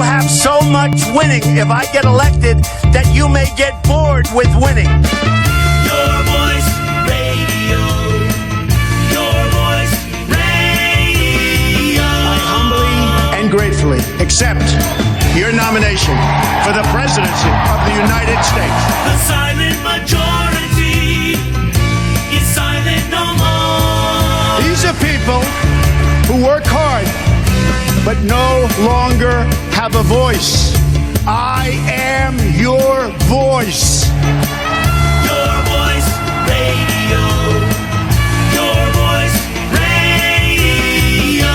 will have so much winning if I get elected that you may get bored with winning. Your Voice Radio. Your Voice Radio. I humbly and gratefully accept your nomination for the presidency of the United States. The silent majority is silent no more. These are people who work hard but no longer have a voice. I am your voice. Your Voice Radio. Your Voice Radio.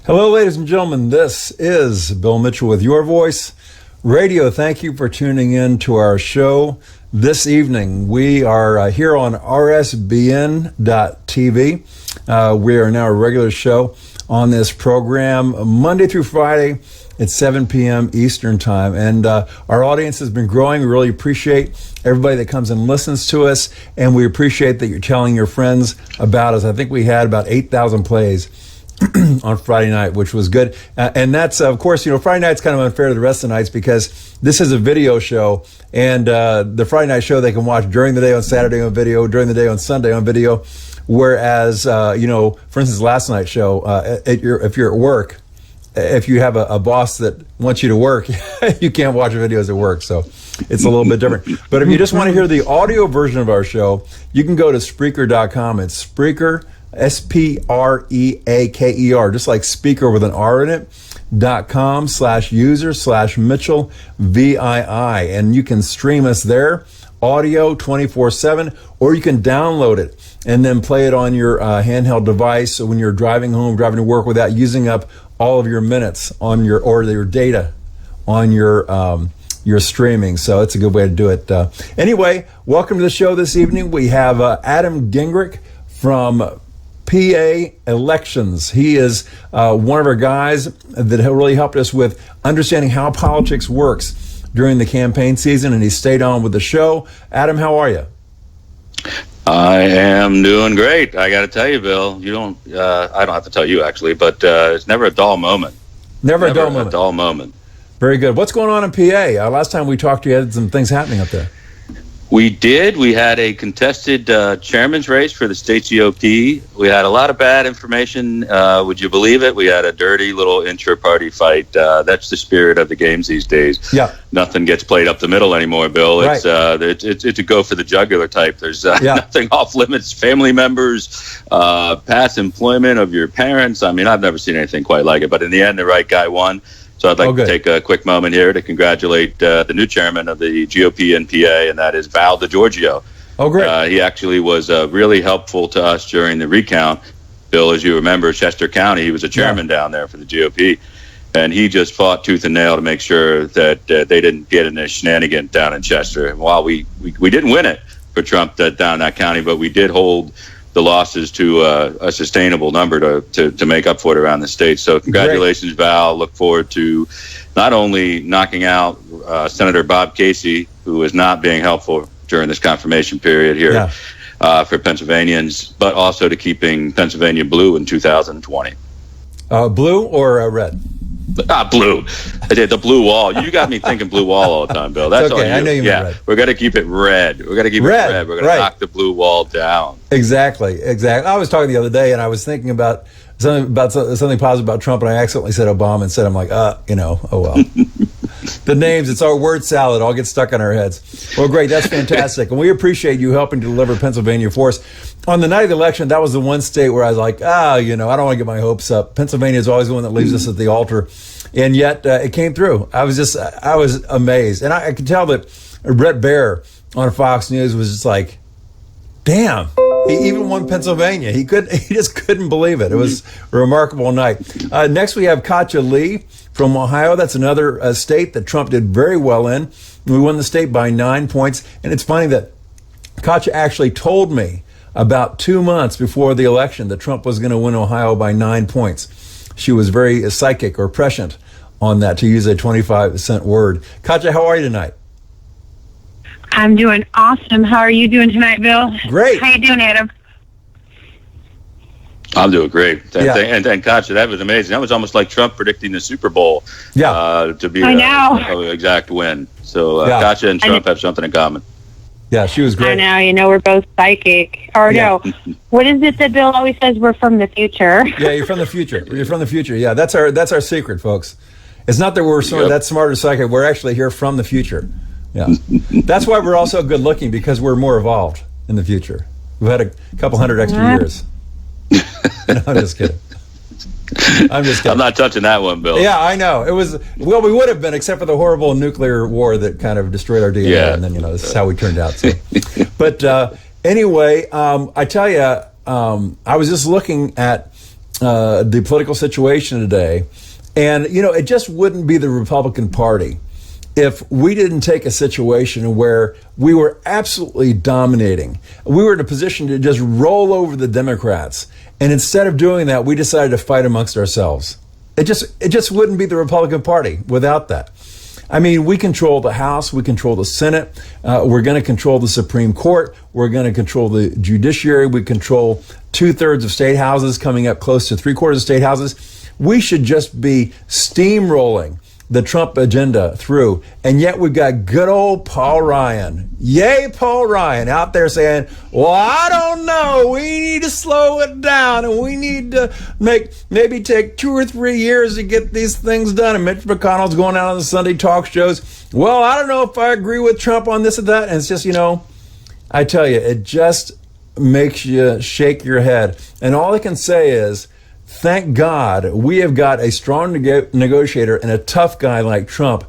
Hello, ladies and gentlemen. This is Bill Mitchell with Your Voice Radio. Thank you for tuning in to our show this evening. We are here on rsbn.tv. We are now a regular show on this program Monday through Friday at 7 p.m. Eastern Time. And our audience has been growing. We really appreciate everybody that comes and listens to us. And we appreciate that you're telling your friends about us. I think we had about 8,000 plays on Friday night, which was good. And that's, of course, Friday night's kind of unfair to the rest of the nights because this is a video show. And the Friday night show they can watch during the day on Saturday on video, during the day on Sunday on video. Whereas, for instance, last night's show, if you're at work, if you have a boss that wants you to work, you can't watch the videos at work. So it's a little bit different. But if you just want to hear the audio version of our show, you can go to Spreaker.com. It's Spreaker, Spreaker, just like speaker with an R in it, .com/user/Mitchell VII. And you can stream us there, audio 24/7, or you can download it and then play it on your handheld device when you're driving home, driving to work without using up all of your minutes on your data on your streaming. So it's a good way to do it. Anyway, welcome to the show this evening. We have Adam Gingrich from PA Elections. He is one of our guys that really helped us with understanding how politics works during the campaign season, and he stayed on with the show. Adam, how are you? I am doing great. I got to tell you, Bill, I don't have to tell you actually, but it's never a dull moment. Never a dull moment. Very good. What's going on in PA? Last time we talked to you, had some things happening up there. We did. We had a contested chairman's race for the state GOP. We had a lot of bad information. Would you believe it? We had a dirty little intra-party fight. That's the spirit of the games these days. Yeah. Nothing gets played up the middle anymore, Bill. Right. It's a go for the jugular type. There's nothing off limits. Family members, past employment of your parents. I mean, I've never seen anything quite like it. But in the end, the right guy won. So I'd like to take a quick moment here to congratulate the new chairman of the GOP in PA, and that is Val DiGiorgio. Oh, great. He actually was really helpful to us during the recount. Bill, as you remember, Chester County, he was a chairman down there for the GOP, and he just fought tooth and nail to make sure that they didn't get in a shenanigan down in Chester. And while we didn't win it for Trump down in that county, but we did hold the losses to a sustainable number to make up for it around the state. So congratulations, great. Val. Look forward to not only knocking out Senator Bob Casey, who is not being helpful during this confirmation period here for Pennsylvanians, but also to keeping Pennsylvania blue in 2020. Blue or red? Blue. The blue wall. You got me thinking blue wall all the time, Bill. That's okay. all you. I know you meant red. We're going to keep it red. We're going to keep it red. We're going to knock the blue wall down. Exactly. I was talking the other day, and I was thinking about something positive about Trump, and I accidentally said Obama and said, I'm like, oh well. The names, it's our word salad, all get stuck in our heads. Well, great. That's fantastic. And we appreciate you helping to deliver Pennsylvania for us. On the night of the election, that was the one state where I was like, I don't want to get my hopes up. Pennsylvania is always the one that leaves us at the altar. And yet it came through. I was amazed. And I could tell that Brett Baer on Fox News was just like, damn, he even won Pennsylvania. He just couldn't believe it. It was a remarkable night. Next, we have Katja Lee from Ohio. That's another state that Trump did very well in. We won the state by 9 points. And it's funny that Katja actually told me about 2 months before the election that Trump was going to win Ohio by 9 points. She was very psychic or prescient on that, to use a 25-cent word. Katja, how are you tonight? I'm doing awesome. How are you doing tonight, Bill? Great. How you doing, Adam? I'm doing great. Yeah. And Katja, that was amazing. That was almost like Trump predicting the Super Bowl to be I a exact win. So Yeah. Katja and Trump have something in common. Yeah, she was great. I know. You know, we're both psychic. Or Yeah. no, what is it that Bill always says? We're from the future. Yeah, you're from the future. You're from the future. Yeah, that's our secret, folks. It's not that we're Yep. that smart or psychic. We're actually here from the future. Yeah, that's why we're all so good looking, because we're more evolved in the future. We've had a couple hundred extra years. No, I'm just kidding. I'm just kidding. I'm not touching that one, Bill. Yeah, I know. It was, well, we would have been, except for the horrible nuclear war that kind of destroyed our DNA. Yeah. And then, this is how we turned out. So. But anyway, I tell you, I was just looking at the political situation today, and, it just wouldn't be the Republican Party if we didn't take a situation where we were absolutely dominating. We were in a position to just roll over the Democrats. And instead of doing that, we decided to fight amongst ourselves. It just wouldn't be the Republican Party without that. I mean, we control the House, we control the Senate, we're going to control the Supreme Court, we're going to control the judiciary, we control 2/3 of state houses, coming up close to 3/4 of state houses. We should just be steamrolling the Trump agenda through. And yet we've got good old Paul Ryan. Yay, Paul Ryan, out there saying, well, I don't know. We need to slow it down, and we need to maybe take 2 or 3 years to get these things done. And Mitch McConnell's going out on the Sunday talk shows. Well, I don't know if I agree with Trump on this or that. And it's just, I tell you, it just makes you shake your head. And all I can say is, thank God we have got a strong negotiator and a tough guy like Trump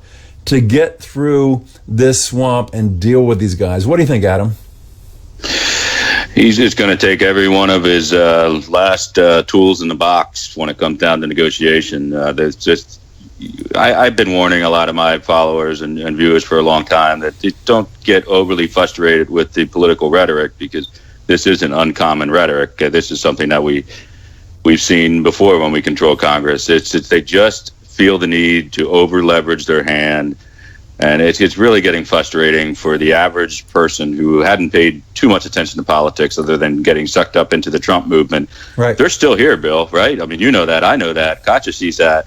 to get through this swamp and deal with these guys. What do you think, Adam? He's just going to take every one of his last tools in the box when it comes down to negotiation. I've been warning a lot of my followers and viewers for a long time that they don't get overly frustrated with the political rhetoric, because this isn't uncommon rhetoric. This is something that we've seen before when we control Congress. It's they just feel the need to over leverage their hand, and it's really getting frustrating for the average person who hadn't paid too much attention to politics other than getting sucked up into the Trump movement. Right. They're still here, Bill, right? I mean, you know that, I know that, Katja sees that.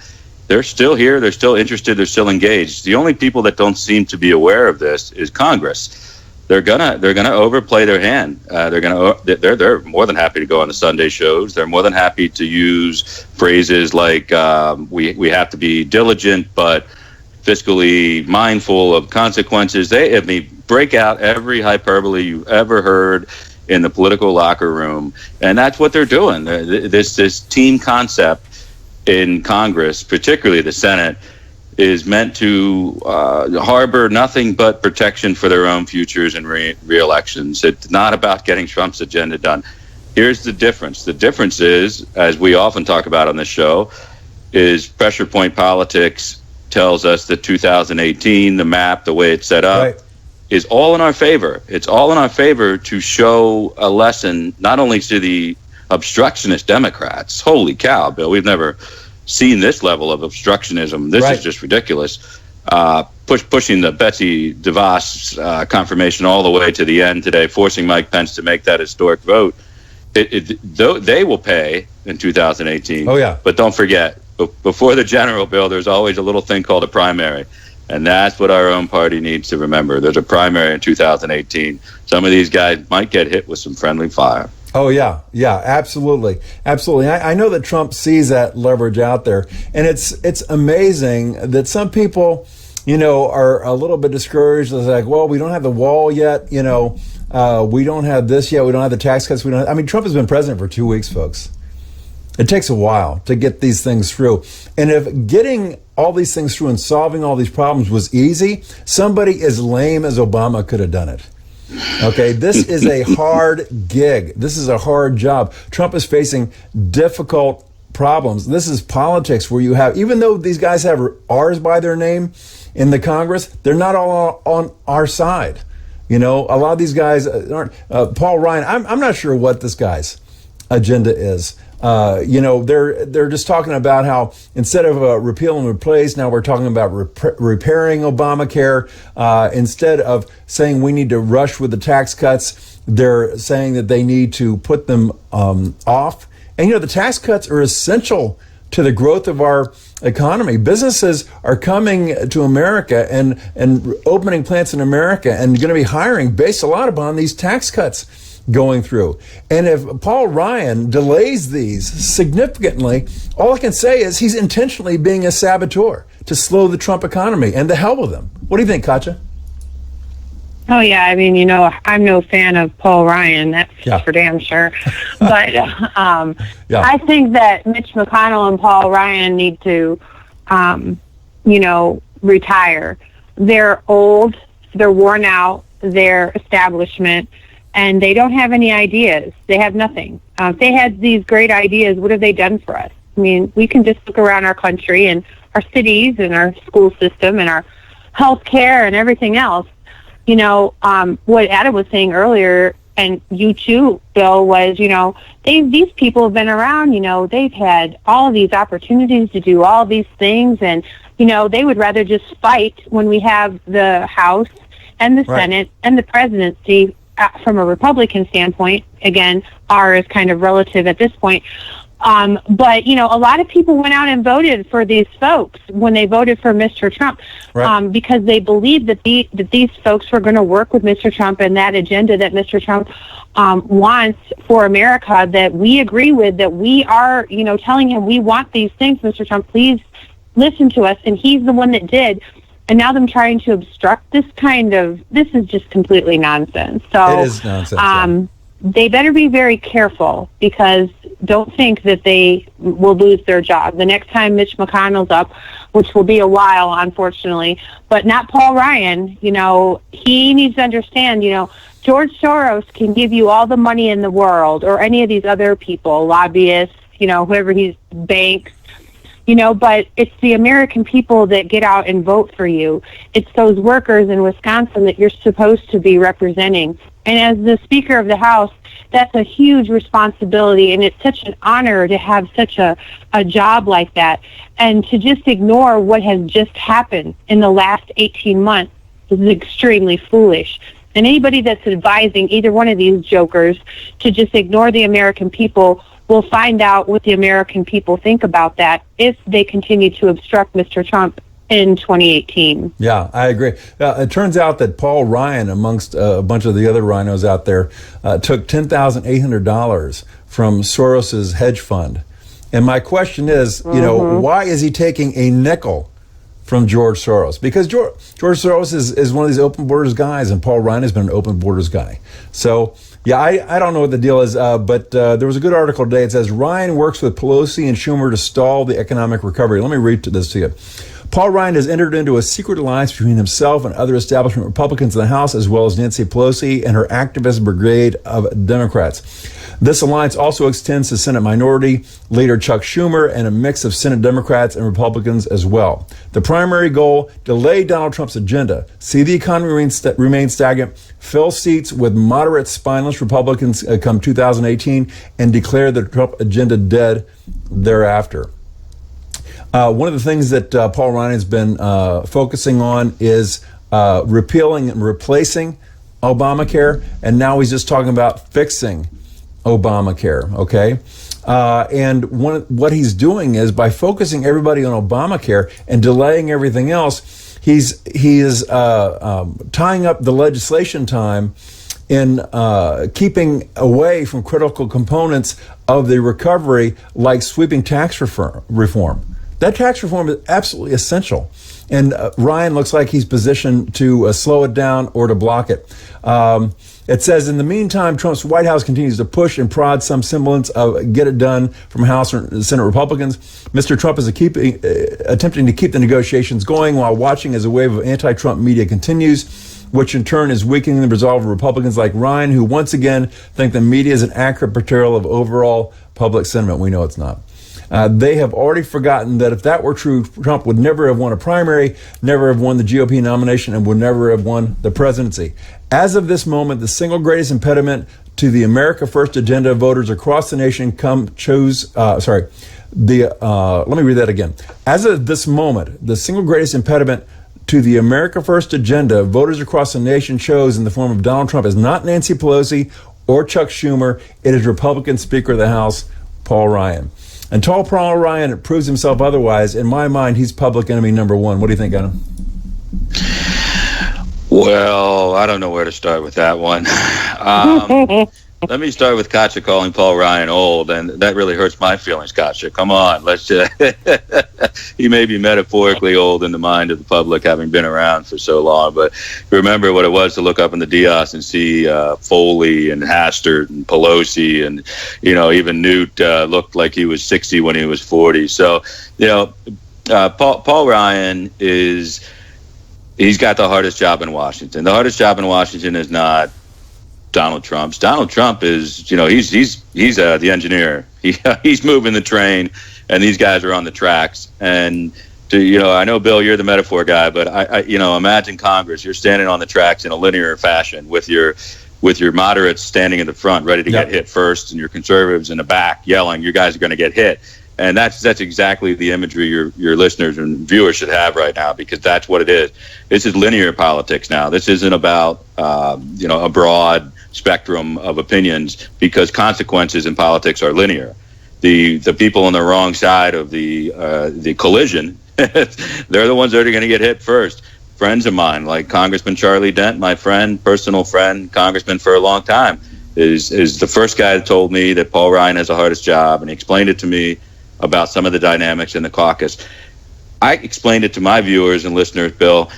They're still here, they're still interested, they're still engaged. The only people that don't seem to be aware of this is Congress. They're gonna overplay their hand. They're more than happy to go on the Sunday shows. They're more than happy to use phrases like we have to be diligent but fiscally mindful of consequences. They break out every hyperbole you've ever heard in the political locker room, and that's what they're doing. This team concept in Congress, particularly the Senate, is meant to harbor nothing but protection for their own futures and re-elections. It's not about getting Trump's agenda done. Here's the difference. The difference is, as we often talk about on this show, is pressure point politics tells us that 2018, the map, the way it's set up, Right. is all in our favor. It's all in our favor to show a lesson, not only to the obstructionist Democrats. Holy cow, Bill, we've never seen this level of obstructionism. This Right. is just ridiculous. Pushing the Betsy DeVos confirmation all the way to the end today, forcing Mike Pence to make that historic vote. They will pay in 2018. Oh, yeah. But don't forget, before the general, Bill, there's always a little thing called a primary. And that's what our own party needs to remember. There's a primary in 2018. Some of these guys might get hit with some friendly fire. Oh, yeah, absolutely. I know that Trump sees that leverage out there, and it's amazing that some people, are a little bit discouraged. It's like, well, we don't have the wall yet, we don't have this yet, we don't have the tax cuts, Trump has been president for 2 weeks, folks. It takes a while to get these things through. And if getting all these things through and solving all these problems was easy, somebody as lame as Obama could have done it. Okay, this is a hard gig. This is a hard job. Trump is facing difficult problems. This is politics where you have, even though these guys have R's by their name in the Congress, they're not all on our side. A lot of these guys aren't. Paul Ryan, I'm not sure what this guy's agenda is. They're just talking about how instead of repeal and replace, now we're talking about repairing Obamacare. Instead of saying we need to rush with the tax cuts, they're saying that they need to put them off. And, the tax cuts are essential to the growth of our economy. Businesses are coming to America and opening plants in America and going to be hiring based a lot upon these tax cuts going through. And if Paul Ryan delays these significantly, all I can say is he's intentionally being a saboteur to slow the Trump economy, and the hell with him. What do you think, Katja? Oh, yeah. I mean, I'm no fan of Paul Ryan. That's for damn sure. But I think that Mitch McConnell and Paul Ryan need to, retire. They're old. They're worn out. They're establishment. And they don't have any ideas. They have nothing. If they had these great ideas, what have they done for us? I mean, we can just look around our country and our cities and our school system and our health care and everything else. What Adam was saying earlier, and you too, Bill, was, these people have been around, they've had all of these opportunities to do all these things, and, they would rather just fight when we have the House and the Senate and the presidency. From a Republican standpoint, again, R is kind of relative at this point. But, a lot of people went out and voted for these folks when they voted for Mr. Trump, because they believed that these folks were going to work with Mr. Trump and that agenda that Mr. Trump wants for America, that we agree with, that we are, telling him we want these things, Mr. Trump, please listen to us. And he's the one that did. And now them trying to obstruct this is just completely nonsense. So it is nonsense. They better be very careful, because don't think that they will lose their job. The next time Mitch McConnell's up, which will be a while, unfortunately, but not Paul Ryan, he needs to understand, George Soros can give you all the money in the world, or any of these other people, lobbyists, whoever he's, banks, but it's the American people that get out and vote for you. It's those workers in Wisconsin that you're supposed to be representing. And as the Speaker of the House, that's a huge responsibility, and it's such an honor to have such a job like that. And to just ignore what has just happened in the last 18 months is extremely foolish. And anybody that's advising either one of these jokers to just ignore the American people, we'll find out what the American people think about that if they continue to obstruct Mr. Trump in 2018. Yeah, I agree. It turns out that Paul Ryan, amongst a bunch of the other rhinos out there, took $10,800 from Soros's hedge fund. And my question is, why is he taking a nickel from George Soros? Because George Soros is one of these open borders guys, and Paul Ryan has been an open borders guy. So, yeah, I don't know what the deal is, but there was a good article today. It says, Ryan works with Pelosi and Schumer to stall the economic recovery. Let me read this to you. Paul Ryan has entered into a secret alliance between himself and other establishment Republicans in the House, as well as Nancy Pelosi and her activist brigade of Democrats. This alliance also extends to Senate Minority Leader Chuck Schumer and a mix of Senate Democrats and Republicans as well. The primary goal, delay Donald Trump's agenda, see the economy remain stagnant, fill seats with moderate spineless Republicans come 2018, and declare the Trump agenda dead thereafter. One of the things that Paul Ryan has been focusing on is repealing and replacing Obamacare, and now he's just talking about fixing Obamacare, okay? And what he's doing is, by focusing everybody on Obamacare and delaying everything else, he is tying up the legislation time in keeping away from critical components of the recovery, like sweeping tax reform. That tax reform is absolutely essential. And Ryan looks like he's positioned to slow it down or to block it. It says, in the meantime, Trump's White House continues to push and prod some semblance of get it done from House or Senate Republicans. Mr. Trump is attempting to keep the negotiations going while watching as a wave of anti-Trump media continues, which in turn is weakening the resolve of Republicans like Ryan, who once again think the media is an accurate portrayal of overall public sentiment. We know it's not. They have already forgotten that if that were true, Trump would never have won a primary, never have won the GOP nomination, and would never have won the presidency. As of this moment, the single greatest impediment to the America First agenda of voters across the nation let me read that again. As of this moment, the single greatest impediment to the America First agenda voters across the nation chose in the form of Donald Trump is not Nancy Pelosi or Chuck Schumer. It is Republican Speaker of the House, Paul Ryan. Until Paul Ryan proves himself otherwise, in my mind, he's public enemy number one. What do you think, Adam? Well, I don't know where to start with that one. Let me start with Katja calling Paul Ryan old, and that really hurts my feelings, Katja. Come on, let's just he may be metaphorically old in the mind of the public, having been around for so long, but remember what it was to look up in the Dios and see Foley and Hastert and Pelosi, and even Newt looked like he was 60 when he was 40. So Paul Ryan he's got the hardest job in Washington. The hardest job in Washington is not Donald Trump's. Donald Trump is, he's the engineer. He's moving the train, and these guys are on the tracks. And I know, Bill, you're the metaphor guy, but I imagine Congress. You're standing on the tracks in a linear fashion with your moderates standing in the front, ready to get hit first, and your conservatives in the back yelling, "You guys are going to get hit." And that's exactly the imagery your listeners and viewers should have right now, because that's what it is. This is linear politics now. This isn't about a broad spectrum of opinions, because consequences in politics are linear. The people on the wrong side of the collision, they're the ones that are going to get hit first. Friends of mine, like Congressman Charlie Dent, my friend, personal friend, congressman for a long time, is the first guy that told me that Paul Ryan has the hardest job, and he explained it to me about some of the dynamics in the caucus. I explained it to my viewers and listeners, Bill,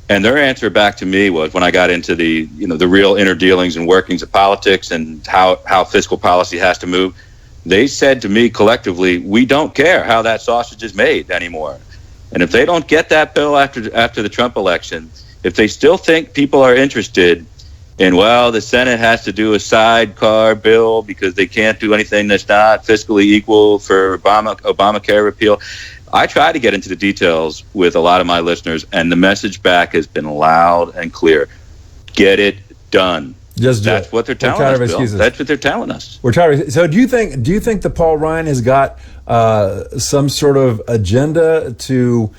and their answer back to me was, when I got into the real inner dealings and workings of politics and how fiscal policy has to move, they said to me collectively, we don't care how that sausage is made anymore. And if they don't get that, Bill, after the Trump election, if they still think people are interested in, the Senate has to do a sidecar bill because they can't do anything that's not fiscally equal for Obamacare repeal. I try to get into the details with a lot of my listeners, and the message back has been loud and clear. Get it done. That's what they're telling us, Bill. That's what they're telling us. We're tired of. So do you think that Paul Ryan has got some sort of agenda to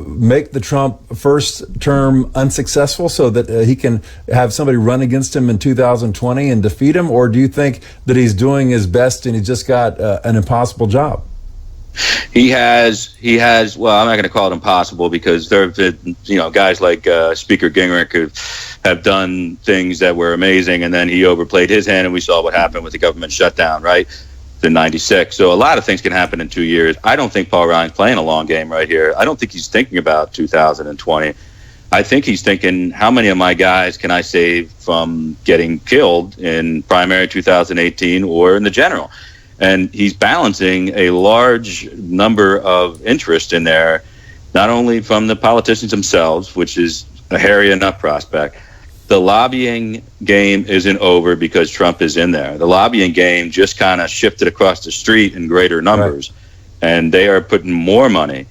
make the Trump first term unsuccessful so that he can have somebody run against him in 2020 and defeat him? Or do you think that he's doing his best and he's just got an impossible job? He has. Well, I'm not going to call it impossible, because there have been, guys like Speaker Gingrich who have done things that were amazing, and then he overplayed his hand, and we saw what happened with the government shutdown, right, in '96. So a lot of things can happen in 2 years. I don't think Paul Ryan's playing a long game right here. I don't think he's thinking about 2020. I think he's thinking, how many of my guys can I save from getting killed in primary 2018 or in the general? And he's balancing a large number of interests in there, not only from the politicians themselves, which is a hairy enough prospect. The lobbying game isn't over because Trump is in there. The lobbying game just kind of shifted across the street in greater numbers. Right. And they are putting more money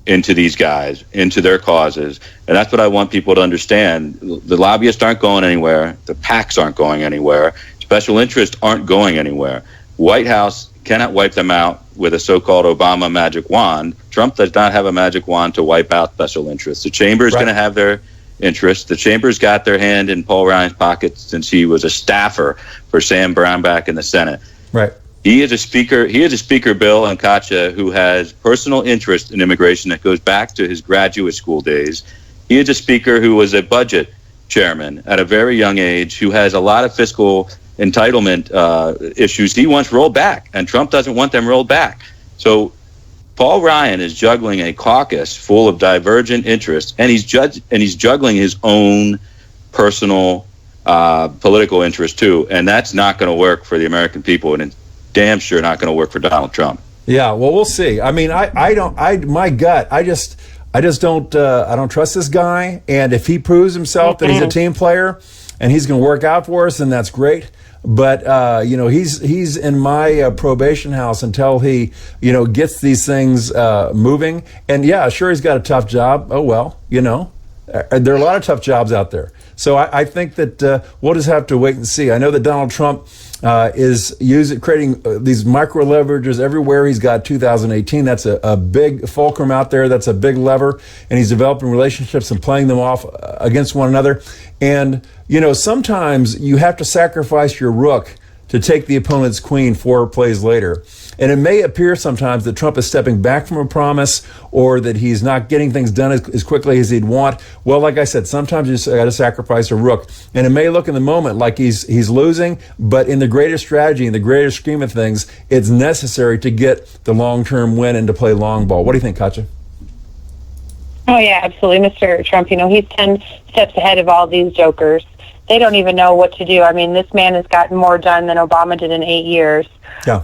into these guys, into their causes. And that's what I want people to understand. The lobbyists aren't going anywhere. The PACs aren't going anywhere. Special interests aren't going anywhere. White House cannot wipe them out with a so-called Obama magic wand. Trump does not have a magic wand to wipe out special interests. The chamber is going to have their interests. The chamber's got their hand in Paul Ryan's pocket since he was a staffer for Sam Brownback in the Senate. Right. He is a speaker, Bill and Katja, who has personal interest in immigration that goes back to his graduate school days. He is a speaker who was a budget chairman at a very young age, who has a lot of fiscal entitlement issues he wants rolled back, and Trump doesn't want them rolled back. So Paul Ryan is juggling a caucus full of divergent interests, and he's juggling his own personal political interest too, and that's not going to work for the American people, and it's damn sure not going to work for Donald Trump. Yeah, well, we'll see. I mean, I just don't trust this guy, and if he proves himself that he's a team player and he's going to work out for us, then that's great. but he's in my probation house until he gets these things moving. And yeah, sure, he's got a tough job. Oh well, there are a lot of tough jobs out there. So I think that we'll just have to wait and see. I know that Donald Trump is creating these micro leverages everywhere. He's got 2018. That's a big fulcrum out there. That's a big lever. And he's developing relationships and playing them off against one another. And, sometimes you have to sacrifice your rook to take the opponent's queen 4 plays later. And it may appear sometimes that Trump is stepping back from a promise or that he's not getting things done as quickly as he'd want. Well, like I said, sometimes you just got to sacrifice a rook. And it may look in the moment like he's losing, but in the greater strategy, in the greater scheme of things, it's necessary to get the long-term win and to play long ball. What do you think, Katja? Oh, yeah, absolutely. Mr. Trump, he's 10 steps ahead of all these jokers. They don't even know what to do. I mean, this man has gotten more done than Obama did in 8 years. Yeah.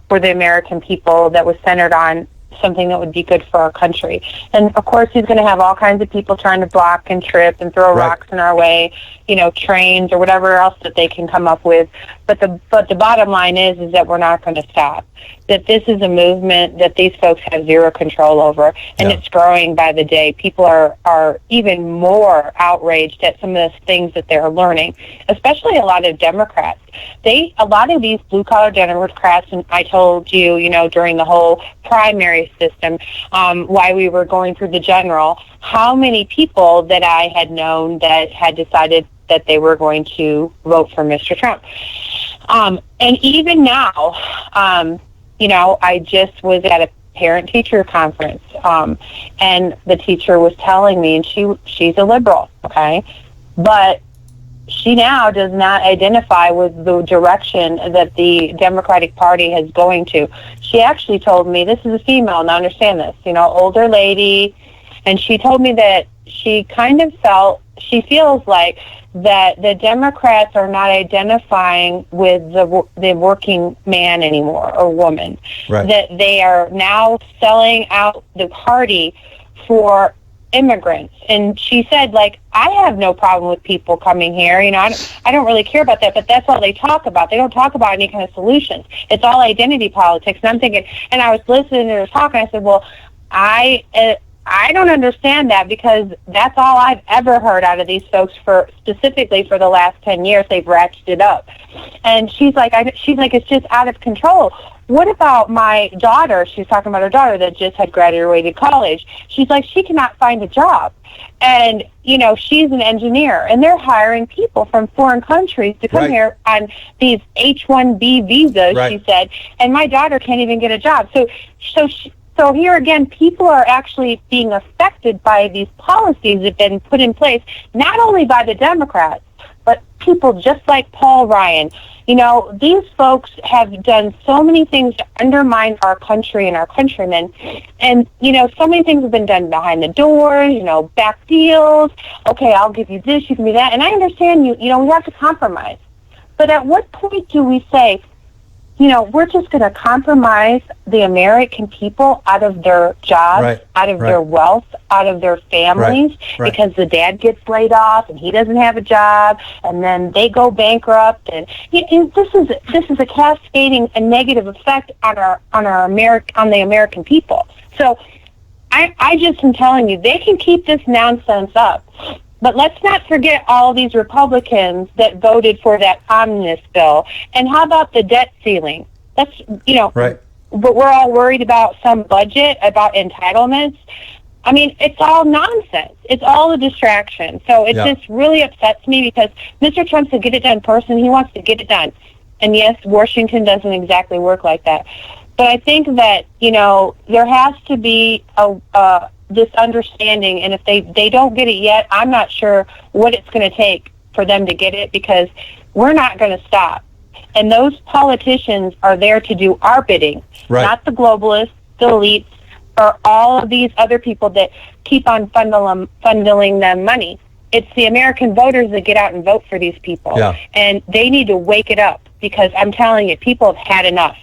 For the American people, that was centered on something that would be good for our country. And of course, he's going to have all kinds of people trying to block and trip and throw rocks in our way, trains or whatever else that they can come up with. But the bottom line is that we're not going to stop. That this is a movement that these folks have zero control over, and it's growing by the day. People are even more outraged at some of the things that they're learning, especially a lot of Democrats. A lot of these blue-collar Democrats, and I told you, during the whole primary system, why we were going through the general, how many people that I had known that had decided that they were going to vote for Mr. Trump. And even now, I just was at a parent-teacher conference, and the teacher was telling me, and she's a liberal, okay, but she now does not identify with the direction that the Democratic Party is going to. She actually told me, this is a female, and I understand this, older lady, and she told me that she feels like that the Democrats are not identifying with the working man anymore, or woman. Right. That they are now selling out the party for immigrants. And she said, I have no problem with people coming here. I don't really care about that, but that's all they talk about. They don't talk about any kind of solutions. It's all identity politics. And I'm thinking, and I was listening to her talk, and I said, well, I don't understand that, because that's all I've ever heard out of these folks specifically for the last 10 years. They've ratcheted up. And she's like, it's just out of control. What about my daughter? She's talking about her daughter that just had graduated college. She's like, she cannot find a job. And, she's an engineer, and they're hiring people from foreign countries to come here on these H-1B visas, she said, and my daughter can't even get a job. So here again, people are actually being affected by these policies that have been put in place, not only by the Democrats, but people just like Paul Ryan. These folks have done so many things to undermine our country and our countrymen. And, so many things have been done behind the doors, back deals. Okay, I'll give you this, you give me that. And I understand we have to compromise. But at what point do we say, we're just going to compromise the American people out of their jobs, out of their wealth, out of their families, because the dad gets laid off and he doesn't have a job, and then they go bankrupt, and this is a cascading a negative effect on the American people. So I just am telling you, they can keep this nonsense up. But let's not forget all these Republicans that voted for that omnibus bill. And how about the debt ceiling? That's, but we're all worried about some budget, about entitlements. I mean, it's all nonsense. It's all a distraction. So it just really upsets me, because Mr. Trump's a get-it-done person. He wants to get it done. And yes, Washington doesn't exactly work like that. But I think that, there has to be this understanding, and if they don't get it yet, I'm not sure what it's going to take for them to get it, because we're not going to stop. And those politicians are there to do our bidding, not the globalists, the elites, or all of these other people that keep on funneling them money. It's the American voters that get out and vote for these people. Yeah. And they need to wake it up, because I'm telling you, people have had enough.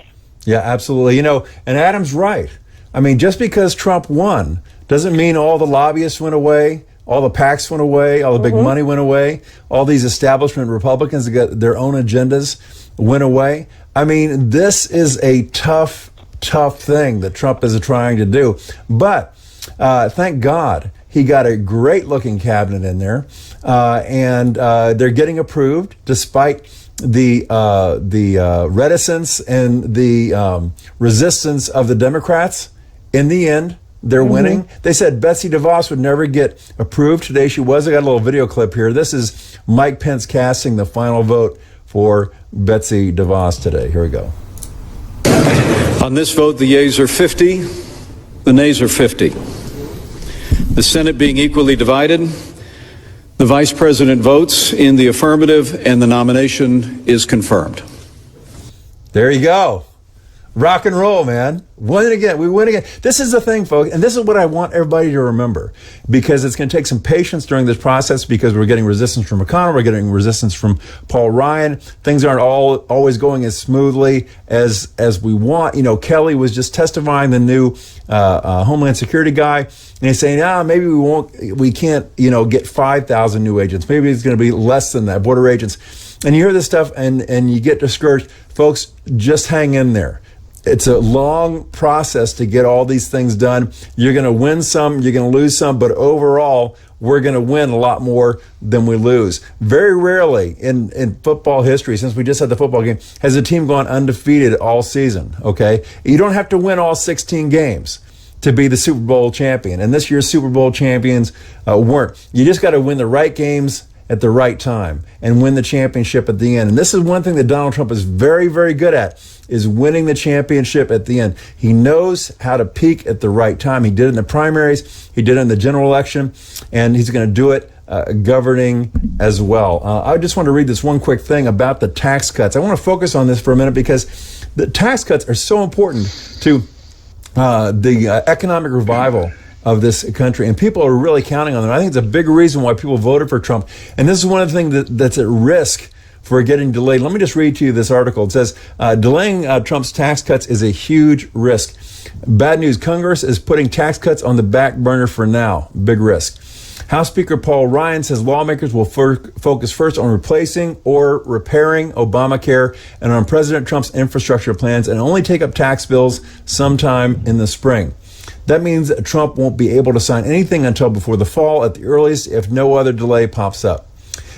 Yeah, absolutely. And Adam's right. I mean, just because Trump won doesn't mean all the lobbyists went away. All the PACs went away. All the big money went away. All these establishment Republicans that got their own agendas went away. I mean, this is a tough thing that Trump is trying to do. But thank God he got a great-looking cabinet in there, and they're getting approved despite the reticence and the resistance of the Democrats. In the end, they're winning. They said Betsy DeVos would never get approved. Today she was. I got a little video clip here. This is Mike Pence casting the final vote for Betsy DeVos today. Here we go. On this vote, the yeas are 50, the nays are 50. The Senate being equally divided, the Vice President votes in the affirmative and the nomination is confirmed. There you go. Rock and roll, man. Win it again. We win again. This is the thing, folks, and this is what I want everybody to remember, because it's going to take some patience during this process, because we're getting resistance from McConnell, we're getting resistance from Paul Ryan. Things aren't always going as smoothly as we want. You know, Kelly was just testifying, the new Homeland Security guy, and he's saying, maybe we can't, get 5,000 new agents. Maybe it's going to be less than that, border agents. And you hear this stuff and you get discouraged. Folks, just hang in there. It's a long process to get all these things done. You're going to win some, you're going to lose some, but overall, we're going to win a lot more than we lose. Very rarely in football history, since we just had the football game, has a team gone undefeated all season, okay? You don't have to win all 16 games to be the Super Bowl champion. And this year's Super Bowl champions weren't. You just got to win the right games at the right time and win the championship at the end. And this is one thing that Donald Trump is very, very good at, is winning the championship at the end. He knows how to peak at the right time. He did it in the primaries, he did it in the general election, and he's going to do it governing as well. I just want to read this one quick thing about the tax cuts. I want to focus on this for a minute because the tax cuts are so important to the economic revival of this country, and people are really counting on them. I think it's a big reason why people voted for Trump, and this is one of the things that's at risk for getting delayed. Let me just read to you this article. It says, delaying Trump's tax cuts is a huge risk. Bad news, Congress is putting tax cuts on the back burner for now. Big risk. House Speaker Paul Ryan says lawmakers will focus first on replacing or repairing Obamacare and on President Trump's infrastructure plans, and only take up tax bills sometime in the spring. That means that Trump won't be able to sign anything until before the fall at the earliest, if no other delay pops up.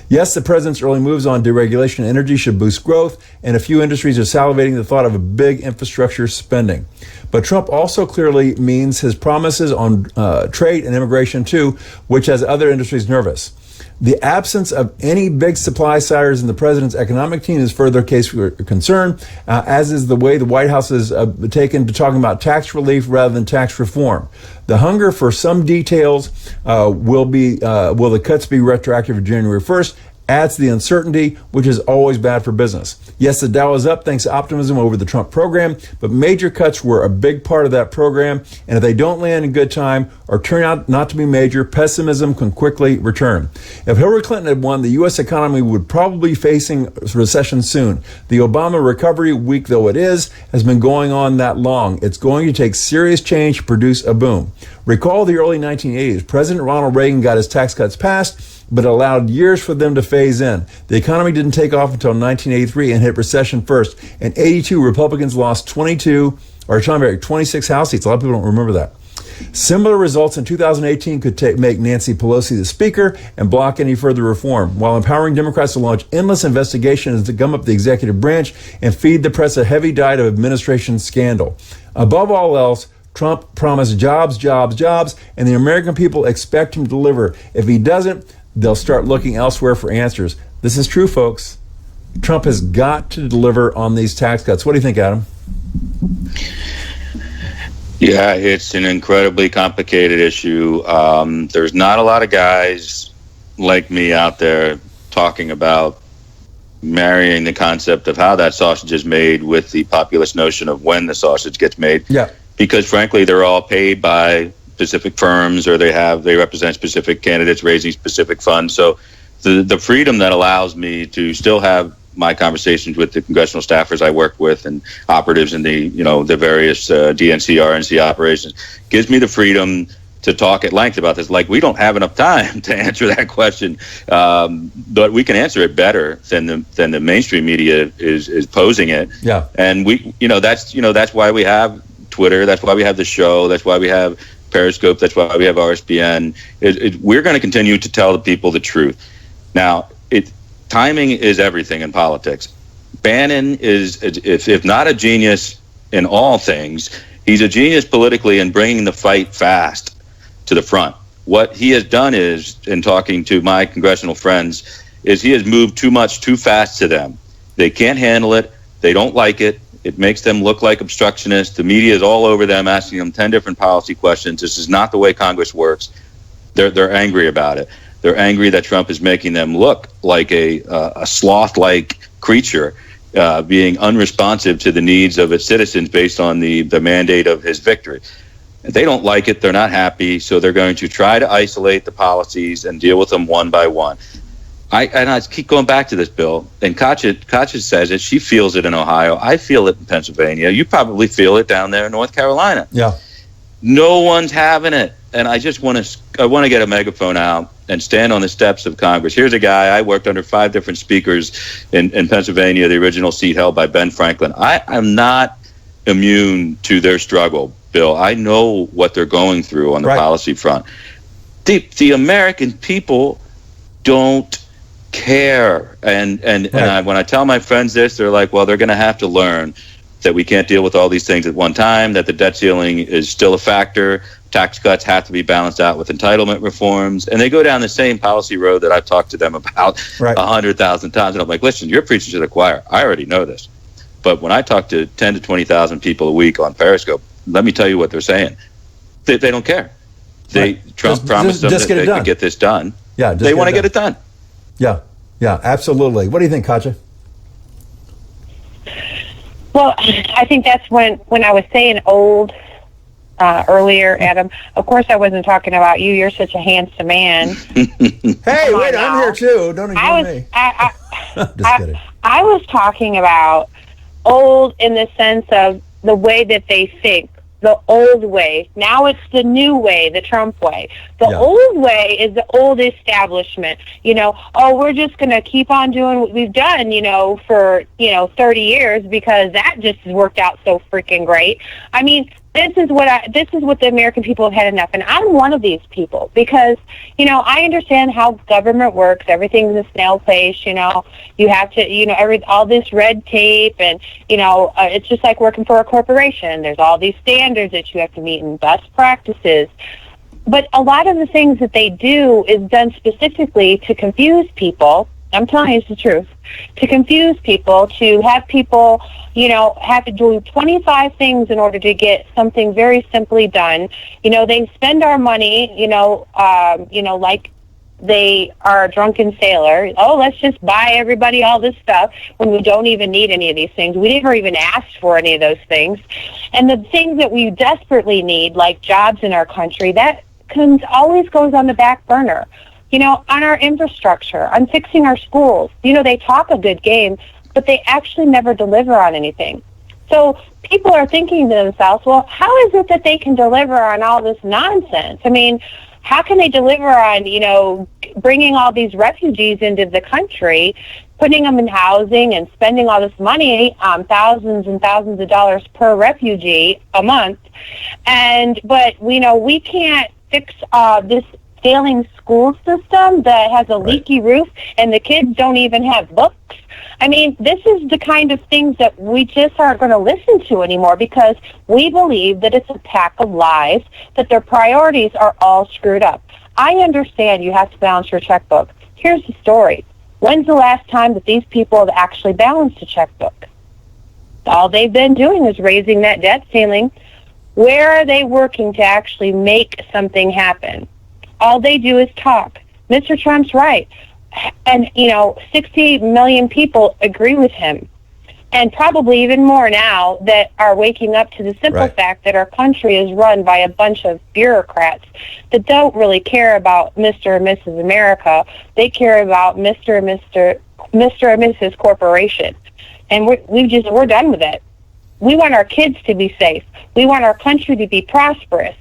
Yes, the president's early moves on deregulation and energy should boost growth, and a few industries are salivating the thought of a big infrastructure spending. But Trump also clearly means his promises on trade and immigration too, which has other industries nervous. The absence of any big supply siders in the president's economic team is further case for concern, as is the way the White House has taken to talking about tax relief rather than tax reform. The hunger for some details will the cuts be retroactive to January 1st? Adds to the uncertainty, which is always bad for business. Yes, the Dow is up thanks to optimism over the Trump program, but major cuts were a big part of that program, and if they don't land in good time or turn out not to be major, pessimism can quickly return. If Hillary Clinton had won, the U.S. economy would probably be facing recession soon. The Obama recovery, weak though it is, has been going on that long. It's going to take serious change to produce a boom. Recall the early 1980s. President Ronald Reagan got his tax cuts passed, but allowed years for them to phase in. The economy didn't take off until 1983 and hit recession first. In 82, Republicans lost 26 House seats. A lot of people don't remember that. Similar results in 2018 could make Nancy Pelosi the speaker and block any further reform, while empowering Democrats to launch endless investigations to gum up the executive branch and feed the press a heavy diet of administration scandal. Above all else, Trump promised jobs, jobs, jobs, and the American people expect him to deliver. If he doesn't, they'll start looking elsewhere for answers. This is true, folks. Trump has got to deliver on these tax cuts. What do you think, Adam? Yeah, it's an incredibly complicated issue. There's not a lot of guys like me out there talking about marrying the concept of how that sausage is made with the populist notion of when the sausage gets made. Yeah. Because frankly, they're all paid by specific firms, or they represent specific candidates raising specific funds. So the freedom that allows me to still have my conversations with the congressional staffers I work with and operatives in the various DNC, RNC operations gives me the freedom to talk at length about this. Like, we don't have enough time to answer that question, but we can answer it better than the mainstream media is posing it. Yeah. And that's why we have Twitter. That's why we have the show. That's why we have Periscope. That's why we have RSBN. We're going to continue to tell the people the truth. Now, timing is everything in politics. Bannon is, if not a genius in all things, he's a genius politically in bringing the fight fast to the front. What he has done is, in talking to my congressional friends, is he has moved too much too fast to them. They can't handle it. They don't like it. It makes them look like obstructionists. The media is all over them, asking them 10 different policy questions. This is not the way Congress works. They're angry about it. They're angry that Trump is making them look like a sloth-like creature, being unresponsive to the needs of its citizens based on the mandate of his victory. They don't like it. They're not happy. So they're going to try to isolate the policies and deal with them one by one. I keep going back to this, Bill. And Katja says it. She feels it in Ohio. I feel it in Pennsylvania. You probably feel it down there in North Carolina. Yeah. No one's having it. And I just want to get a megaphone out and stand on the steps of Congress. Here's a guy. I worked under 5 different speakers in Pennsylvania, the original seat held by Ben Franklin. I am not immune to their struggle, Bill. I know what they're going through on the policy front. The American people don't care. And when I tell my friends this, they're like, well, they're going to have to learn that we can't deal with all these things at one time, that the debt ceiling is still a factor, tax cuts have to be balanced out with entitlement reforms, and they go down the same policy road that I've talked to them about 100,000 times. And I'm like, listen, you're preaching to the choir. I already know this. But when I talk to 10 to 20,000 people a week on Periscope, let me tell you what they're saying. They don't care. Trump promised them that they could get this done. Yeah, they want to get it done. Yeah, absolutely. What do you think, Katja? Well, I think that's when I was saying old earlier, Adam. Of course, I wasn't talking about you. You're such a handsome man. Hey, wait, I'm here too. Don't ignore me. Just kidding. I was talking about old in the sense of the way that they think. The old way. Now it's the new way, the Trump way. The old way is the old establishment. We're just going to keep on doing what we've done, for, 30 years because that just has worked out so freaking great. I mean, this is what the American people have had enough. And I'm one of these people because, I understand how government works. Everything's a snail pace, you have to, all this red tape and, it's just like working for a corporation. There's all these standards that you have to meet and best practices. But a lot of the things that they do is done specifically to confuse people. I'm telling you the truth. To confuse people, to have people, have to do 25 things in order to get something very simply done. They spend our money, like they are a drunken sailor. Oh, let's just buy everybody all this stuff when we don't even need any of these things. We never even asked for any of those things. And the things that we desperately need, like jobs in our country, that always goes on the back burner. On our infrastructure, on fixing our schools. They talk a good game, but they actually never deliver on anything. So people are thinking to themselves, well, how is it that they can deliver on all this nonsense? I mean, how can they deliver on, bringing all these refugees into the country, putting them in housing and spending all this money, thousands and thousands of dollars per refugee a month. But we can't fix this failing school system that has a leaky roof and the kids don't even have books. I mean, this is the kind of things that we just aren't going to listen to anymore because we believe that it's a pack of lies, that their priorities are all screwed up. I understand you have to balance your checkbook. Here's the story. When's the last time that these people have actually balanced a checkbook? All they've been doing is raising that debt ceiling. Where are they working to actually make something happen? All they do is talk. Mr. Trump's right. And, 60 million people agree with him. And probably even more now that are waking up to the simple fact that our country is run by a bunch of bureaucrats that don't really care about Mr. and Mrs. America. They care about Mr. and Mrs. Corporation. And we're done with it. We want our kids to be safe. We want our country to be prosperous.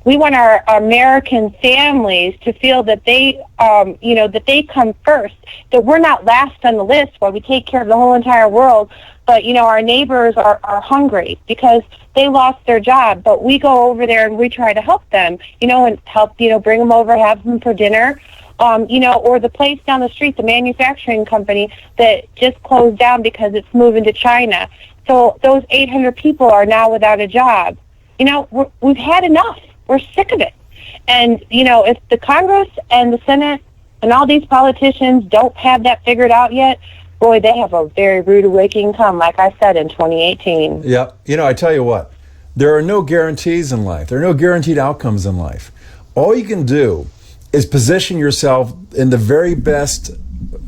We want our American families to feel that they, that they come first, that we're not last on the list while we take care of the whole entire world. But, our neighbors are hungry because they lost their job. But we go over there and we try to help them, and help, bring them over, have them for dinner. Or the place down the street, the manufacturing company that just closed down because it's moving to China. So those 800 people are now without a job. We've had enough. We're sick of it. And, if the Congress and the Senate and all these politicians don't have that figured out yet, boy, they have a very rude awakening come, like I said, in 2018. Yeah. I tell you what, there are no guarantees in life. There are no guaranteed outcomes in life. All you can do is position yourself in the very best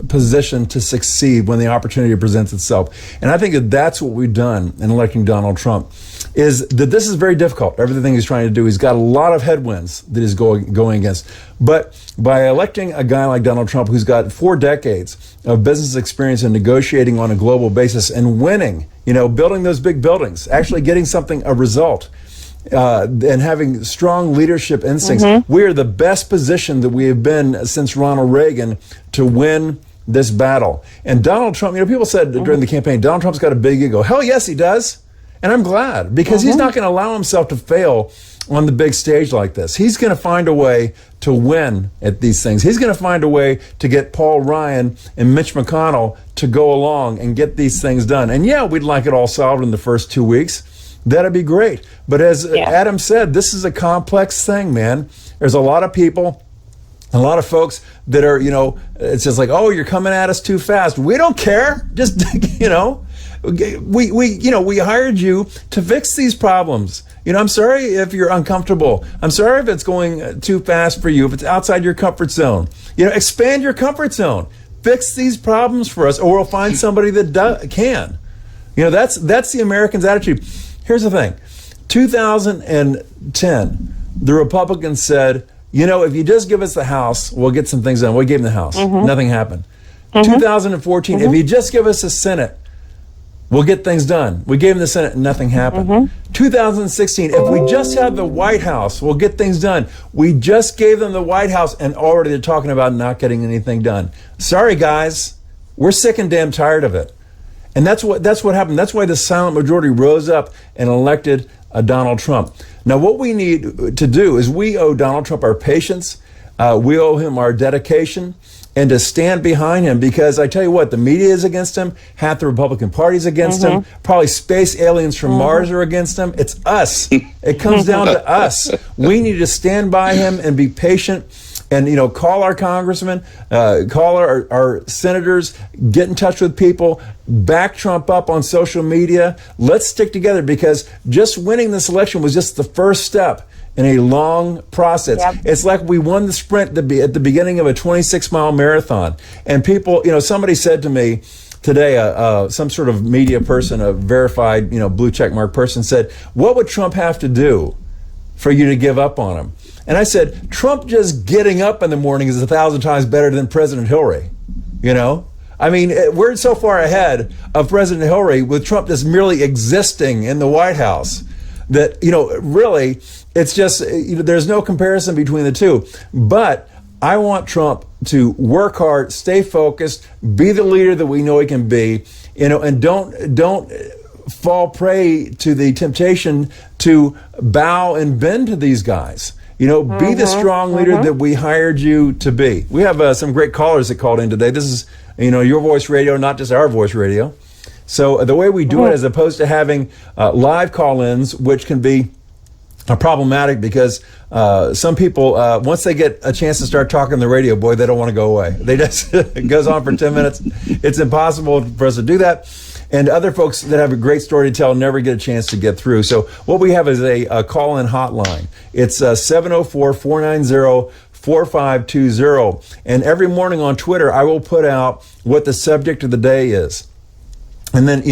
position to succeed when the opportunity presents itself. And I think that that's what we've done in electing Donald Trump, is that this is very difficult. Everything he's trying to do, he's got a lot of headwinds that he's going against. But by electing a guy like Donald Trump, who's got 4 decades of business experience in negotiating on a global basis and winning, building those big buildings, actually getting a result, and having strong leadership instincts, we are the best position that we have been since Ronald Reagan to win this battle. And Donald Trump, people said during the campaign, Donald Trump's got a big ego. Hell yes, he does. And I'm glad, because he's not going to allow himself to fail on the big stage like this. He's going to find a way to win at these things. He's going to find a way to get Paul Ryan and Mitch McConnell to go along and get these things done. And yeah, we'd like it all solved in the first 2 weeks. That'd be great. But as Adam said, this is a complex thing, man. There's a lot of people, a lot of folks that are, it's just like, oh, you're coming at us too fast. We don't care. Just, we hired you to fix these problems. I'm sorry if you're uncomfortable. I'm sorry if it's going too fast for you, if it's outside your comfort zone. Expand your comfort zone. Fix these problems for us, or we'll find somebody that can. That's the Americans' attitude. Here's the thing. 2010, the Republicans said, if you just give us the House, we'll get some things done. We gave them the House. Nothing happened. 2014, if you just give us the Senate, we'll get things done. We gave them the Senate and nothing happened. 2016, if we just have the White House, we'll get things done. We just gave them the White House and already they're talking about not getting anything done. Sorry, guys. We're sick and damn tired of it. And that's what happened. That's why the silent majority rose up and elected Donald Trump. Now, what we need to do is we owe Donald Trump our patience. We owe him our dedication and to stand behind him, because I tell you what, the media is against him. Half the Republican Party is against him. Probably space aliens from Mars are against him. It's us. It comes down to us. We need to stand by him and be patient. And, call our congressmen, call our senators, get in touch with people, back Trump up on social media. Let's stick together, because just winning this election was just the first step in a long process. Yep. It's like we won the sprint at the beginning of a 26-mile marathon. And people, somebody said to me today, some sort of media person, a verified, blue check mark person, said, what would Trump have to do for you to give up on him? And I said, Trump just getting up in the morning is 1,000 times better than President Hillary. I mean, we're so far ahead of President Hillary with Trump just merely existing in the White House that, really, it's just, there's no comparison between the two. But I want Trump to work hard, stay focused, be the leader that we know he can be, and don't fall prey to the temptation to bow and bend to these guys. Be the strong leader that we hired you to be. We have some great callers that called in today. This is, Your Voice Radio, not just Our Voice Radio. So the way we do it, as opposed to having live call-ins, which can be problematic because some people, once they get a chance to start talking on the radio, boy, they don't want to go away. They just, it goes on for 10 minutes. It's impossible for us to do that. And other folks that have a great story to tell never get a chance to get through. So what we have is a call-in hotline. It's 704-490-4520. And every morning on Twitter, I will put out what the subject of the day is. And then,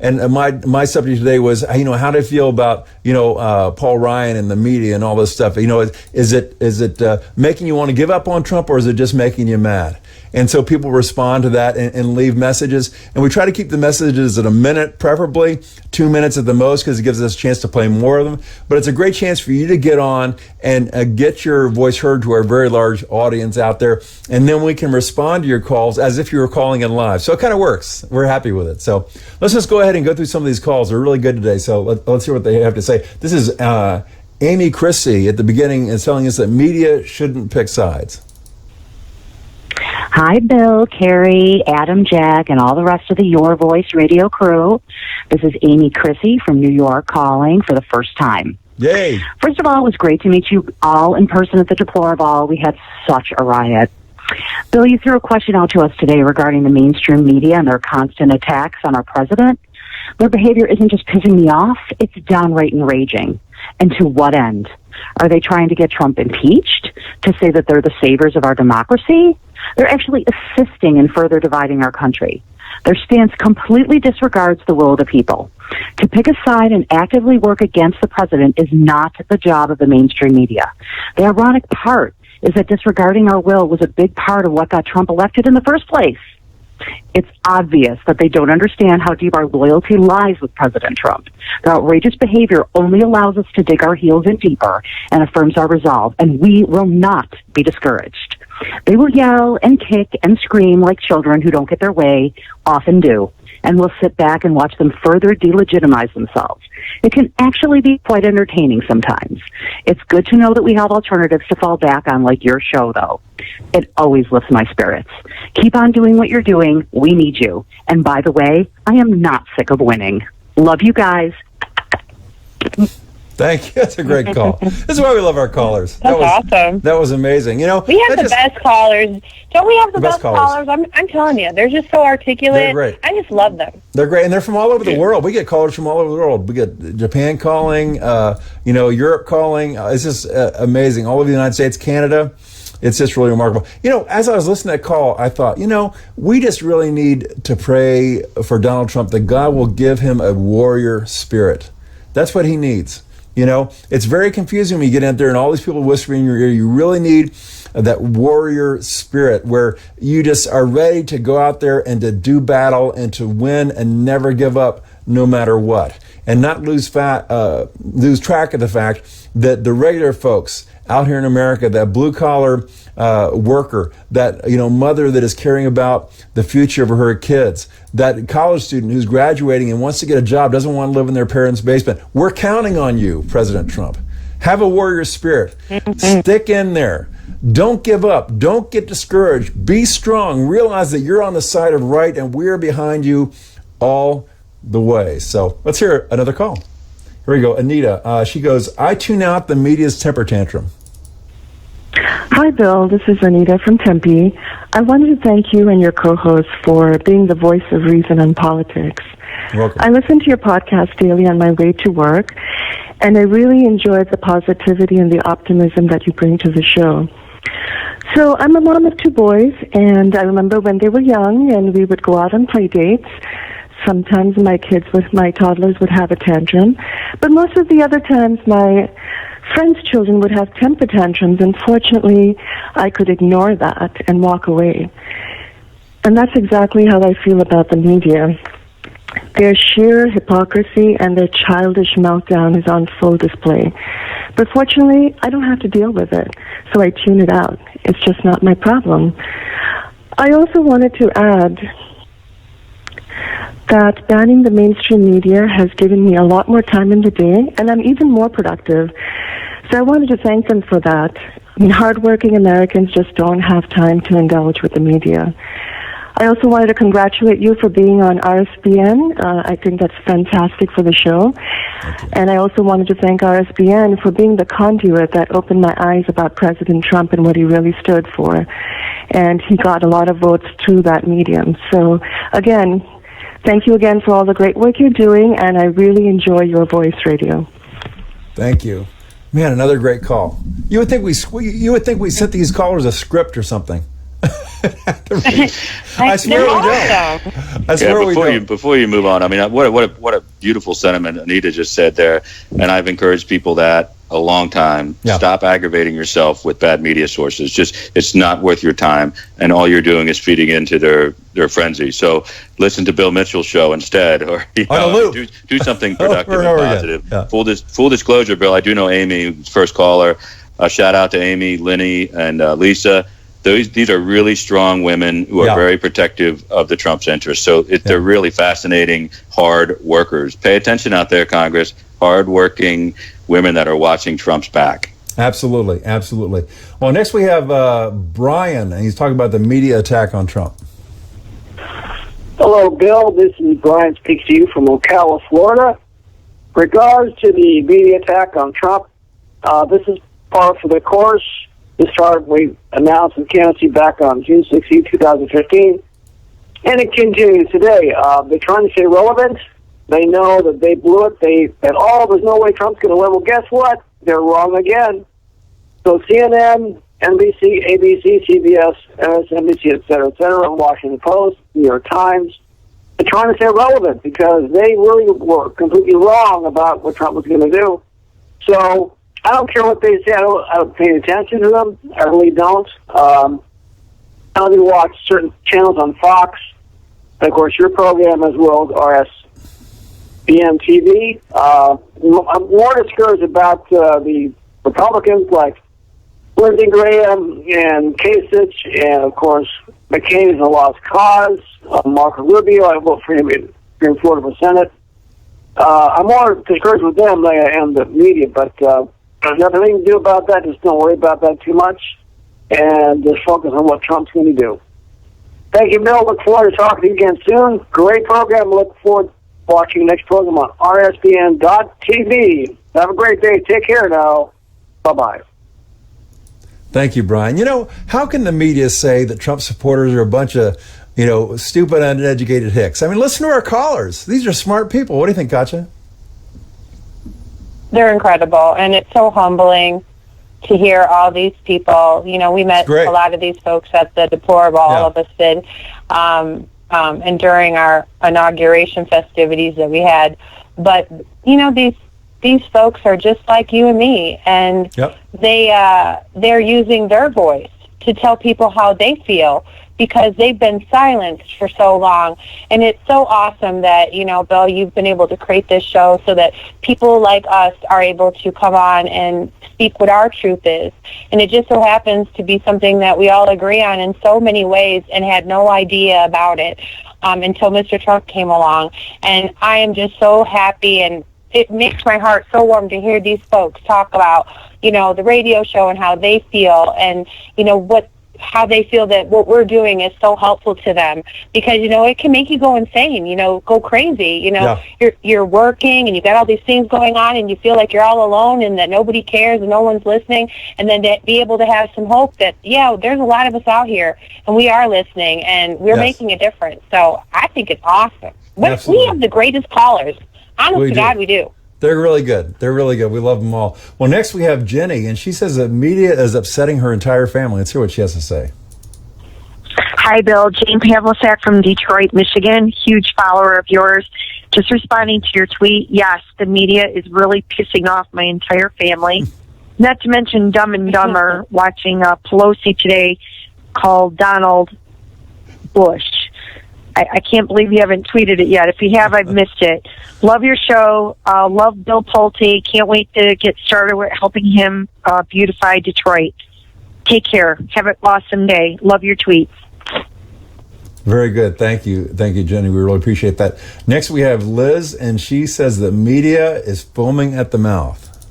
and my subject today was, how do I feel about, Paul Ryan and the media and all this stuff? Is it making you want to give up on Trump, or is it just making you mad? And so people respond to that and leave messages. And we try to keep the messages at a minute, preferably 2 minutes at the most, because it gives us a chance to play more of them. But it's a great chance for you to get on and get your voice heard to our very large audience out there. And then we can respond to your calls as if you were calling in live. So it kind of works. We're happy with it. So let's just go ahead and go through some of these calls. They're really good today. So let's hear what they have to say. This is Amy Chrissy at the beginning is telling us that media shouldn't pick sides. Hi, Bill, Carrie, Adam, Jack, and all the rest of the Your Voice radio crew. This is Amy Chrissy from New York calling for the first time. Yay. First of all, it was great to meet you all in person at the Deplorable. We had such a riot. Bill, you threw a question out to us today regarding the mainstream media and their constant attacks on our president. Their behavior isn't just pissing me off, it's downright enraging. And to what end? Are they trying to get Trump impeached to say that they're the saviors of our democracy? They're actually assisting in further dividing our country. Their stance completely disregards the will of the people. To pick a side and actively work against the president is not the job of the mainstream media. The ironic part is that disregarding our will was a big part of what got Trump elected in the first place. It's obvious that they don't understand how deep our loyalty lies with President Trump. Their outrageous behavior only allows us to dig our heels in deeper and affirms our resolve, and we will not be discouraged. They will yell and kick and scream like children who don't get their way often do, and we'll sit back and watch them further delegitimize themselves. It can actually be quite entertaining sometimes. It's good to know that we have alternatives to fall back on, like your show, though. It always lifts my spirits. Keep on doing what you're doing. We need you. And by the way, I am not sick of winning. Love you guys. Thank you. That's a great call. This is why we love our callers. That's awesome. That was amazing. You know, We have the best callers. Don't we have the best callers? I'm telling you, they're just so articulate. They're great. I just love them. They're great, and they're from all over the world. We get callers from all over the world. We get Japan calling, Europe calling. It's just amazing. All over the United States, Canada. It's just really remarkable. You know, as I was listening to that call, I thought, we just really need to pray for Donald Trump that God will give him a warrior spirit. That's what he needs. It's very confusing when you get in there and all these people whispering in your ear. You really need that warrior spirit where you just are ready to go out there and to do battle and to win and never give up no matter what. And not lose track of the fact that the regular folks out here in America, that blue-collar worker, that mother that is caring about the future of her kids, that college student who's graduating and wants to get a job, doesn't want to live in their parents' basement. We're counting on you, President Trump. Have a warrior spirit. Stick in there. Don't give up. Don't get discouraged. Be strong. Realize that you're on the side of right and we're behind you all the way. So let's hear another call. Here we go. Anita, she goes, I tune out the media's temper tantrum. Hi, Bill. This is Anita from Tempe. I wanted to thank you and your co-host for being the voice of reason in politics. You're welcome. I listen to your podcast daily on my way to work, and I really enjoyed the positivity and the optimism that you bring to the show. So I'm a mom of 2 boys, and I remember when they were young and we would go out on play dates. Sometimes my toddlers would have a tantrum, but most of the other times my friends' children would have temper tantrums, and fortunately I could ignore that and walk away. And that's exactly how I feel about the media. Their sheer hypocrisy and their childish meltdown is on full display. But fortunately, I don't have to deal with it, so I tune it out. It's just not my problem. I also wanted to add that banning the mainstream media has given me a lot more time in the day, and I'm even more productive. So I wanted to thank them for that. I mean, hardworking Americans just don't have time to indulge with the media. I also wanted to congratulate you for being on RSBN. I think that's fantastic for the show. And I also wanted to thank RSBN for being the conduit that opened my eyes about President Trump and what he really stood for. And he got a lot of votes through that medium. So, again, thank you again for all the great work you're doing, and I really enjoy Your Voice Radio. Thank you. Man, another great call. You would think we sent these callers a script or something. I swear we don't. I swear we don't. Before you move on, I mean, what a beautiful sentiment Anita just said there, and I've encouraged people that a long time. Yeah. Stop aggravating yourself with bad media sources. Just, it's not worth your time, and all you're doing is feeding into their frenzy. So listen to Bill Mitchell's show instead, or do something productive and positive. Yeah. Full disclosure, Bill, I do know Amy, first caller. Shout out to Amy, Linny, and Lisa. These are really strong women who are very protective of the Trump's interests. So they're really fascinating, hard workers. Pay attention out there, Congress. Hard-working women that are watching Trump's back. Absolutely, absolutely. Well, next we have Brian, and he's talking about the media attack on Trump. Hello, Bill. This is Brian speaks to you from Ocala, Florida. Regards to the media attack on Trump, this is par for the course. This chart we announced in candidacy back on June 16, 2015, and it continues today. They're trying to stay relevant. They know that they blew it. There's no way Trump's going to win. Well, guess what? They're wrong again. So CNN, NBC, ABC, CBS, MSNBC, et cetera, Washington Post, New York Times, they're trying to stay relevant because they really were completely wrong about what Trump was going to do. So I don't care what they say. I don't pay attention to them. I really don't. I only watch certain channels on Fox. And of course, your program as well, RSBN TV. I'm more discouraged about the Republicans like Lindsey Graham and Kasich, and of course, McCain is a lost cause. Marco Rubio, I vote for him here in Florida for Senate. I'm more discouraged with them than I am the media, but there's nothing to do about that. Just don't worry about that too much, and just focus on what Trump's going to do. Thank you, Bill. Look forward to talking to you again soon. Great program. Look forward to watching the next program on rsbn.tv. Have a great day. Take care now. Bye-bye. Thank you, Brian. How can the media say that Trump supporters are a bunch of, stupid, uneducated hicks? I mean, listen to our callers. These are smart people. What do you think, Katja? They're incredible, and it's so humbling to hear all these people. We met a lot of these folks at the Deplorable, all of us did, and during our inauguration festivities that we had. But, these folks are just like you and me, and they're using their voice to tell people how they feel because they've been silenced for so long. And it's so awesome that, Bill, you've been able to create this show so that people like us are able to come on and speak what our truth is. And it just so happens to be something that we all agree on in so many ways and had no idea about it until Mr. Trump came along. And I am just so happy, and it makes my heart so warm to hear these folks talk about, the radio show and how they feel, and, how they feel that what we're doing is so helpful to them, because, it can make you go insane, go crazy, you're working and you've got all these things going on and you feel like you're all alone and that nobody cares and no one's listening, and then to be able to have some hope that, there's a lot of us out here and we are listening and we're making a difference. So I think it's awesome. We have the greatest callers. Honest to God, we do. They're really good. We love them all. Well, next we have Jenny, and she says that media is upsetting her entire family. Let's hear what she has to say. Hi, Bill. Jane Pavlicek from Detroit, Michigan. Huge follower of yours. Just responding to your tweet, yes, the media is really pissing off my entire family. Not to mention Dumb and Dumber, watching Pelosi today called Donald Bush. I can't believe you haven't tweeted it yet. If you have, I've missed it. Love your show. Love Bill Pulte. Can't wait to get started with helping him beautify Detroit. Take care. Have an awesome day. Love your tweets. Very good. Thank you, Jenny. We really appreciate that. Next, we have Liz, and she says the media is foaming at the mouth.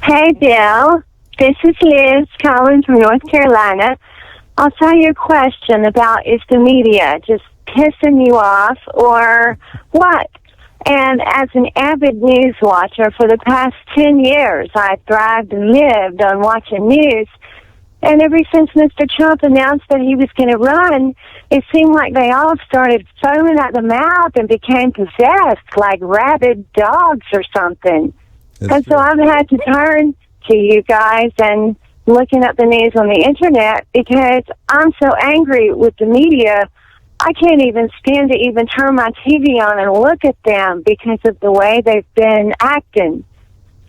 Hey, Bill. This is Liz calling from North Carolina. I'll tell you a question about, is the media just pissing you off or what? And as an avid news watcher for the past 10 years, I've thrived and lived on watching news. And ever since Mr. Trump announced that he was going to run, it seemed like they all started foaming at the mouth and became possessed like rabid dogs or something. And so I've had to turn to you guys and looking up the news on the internet because I'm so angry with the media. I can't even stand to even turn my TV on and look at them because of the way they've been acting.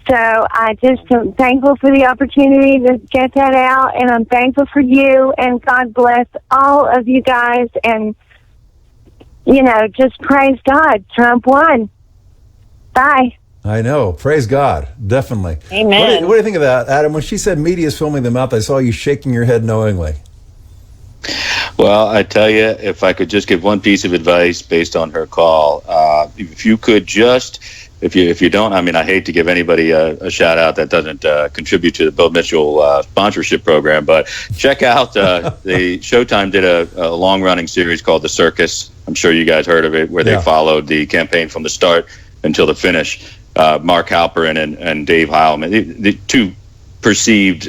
So I just am thankful for the opportunity to get that out, and I'm thankful for you, and God bless all of you guys, and, just praise God. Trump won. Bye. I know. Praise God. Definitely. Amen. What do you think of that, Adam? When she said media is filming them out, I saw you shaking your head knowingly. Well, I tell you, if I could just give one piece of advice based on her call, if you could just, if you don't, I mean, I hate to give anybody a shout out that doesn't contribute to the Bill Mitchell sponsorship program, but check out the Showtime did a long running series called The Circus. I'm sure you guys heard of it, where they followed the campaign from the start until the finish. Mark Halperin and Dave Heilman, the two perceived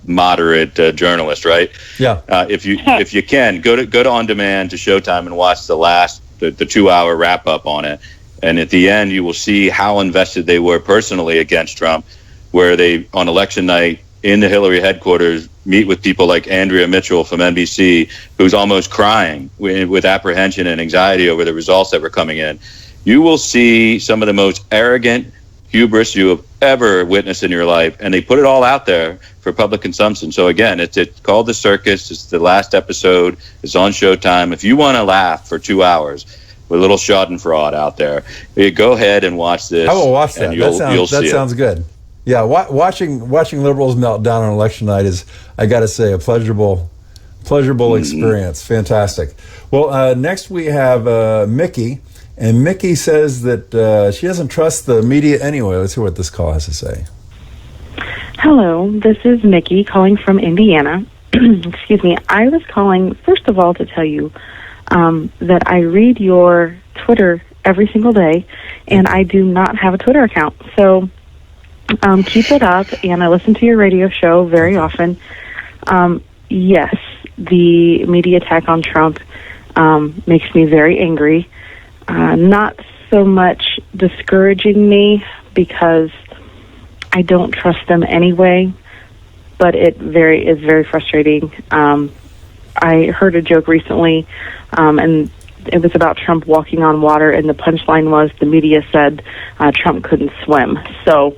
moderate journalists, right? Yeah. If you can go to on demand to Showtime and watch the 2 hour wrap up on it, and at the end you will see how invested they were personally against Trump, where they on election night in the Hillary headquarters meet with people like Andrea Mitchell from NBC, who's almost crying with apprehension and anxiety over the results that were coming in. You will see some of the most arrogant hubris you have ever witnessed in your life, and they put it all out there for public consumption. So again, it's called The Circus. It's the last episode. It's on Showtime. If you want to laugh for 2 hours with a little schadenfreude out there, you go ahead and watch this. I will watch that. That sounds good. Yeah, watching liberals melt down on election night is, I got to say, a pleasurable experience. Fantastic. Well, next we have Mickey. And Mickey says that she doesn't trust the media anyway. Let's hear what this call has to say. Hello, this is Mickey calling from Indiana. Excuse me. I was calling, first of all, to tell you that I read your Twitter every single day, and I do not have a Twitter account. So keep it up, and I listen to your radio show very often. Yes, the media attack on Trump makes me very angry. Not so much discouraging me because I don't trust them anyway, but it is very frustrating. I heard a joke recently, and it was about Trump walking on water, and the punchline was the media said Trump couldn't swim. So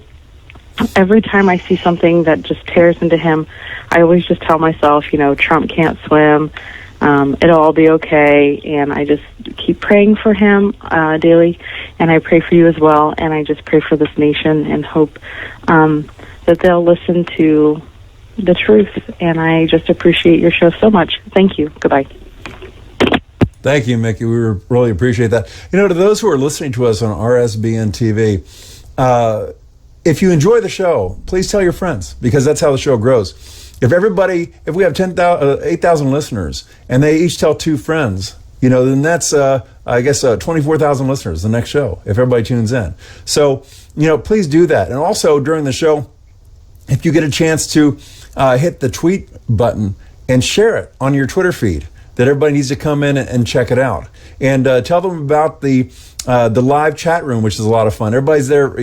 every time I see something that just tears into him, I always just tell myself, Trump can't swim. It'll all be okay, and I just keep praying for him daily, and I pray for you as well, and I just pray for this nation and hope that they'll listen to the truth, and I just appreciate your show so much. Thank you. Goodbye. Thank you, Mickey. We really appreciate that. To those who are listening to us on RSBN TV, if you enjoy the show, please tell your friends, because that's how the show grows. If we have 8,000 listeners and they each tell two friends, then that's, 24,000 listeners the next show, if everybody tunes in. So, please do that. And also during the show, if you get a chance to hit the tweet button and share it on your Twitter feed, that everybody needs to come in and check it out. And tell them about the live chat room, which is a lot of fun. Everybody's there,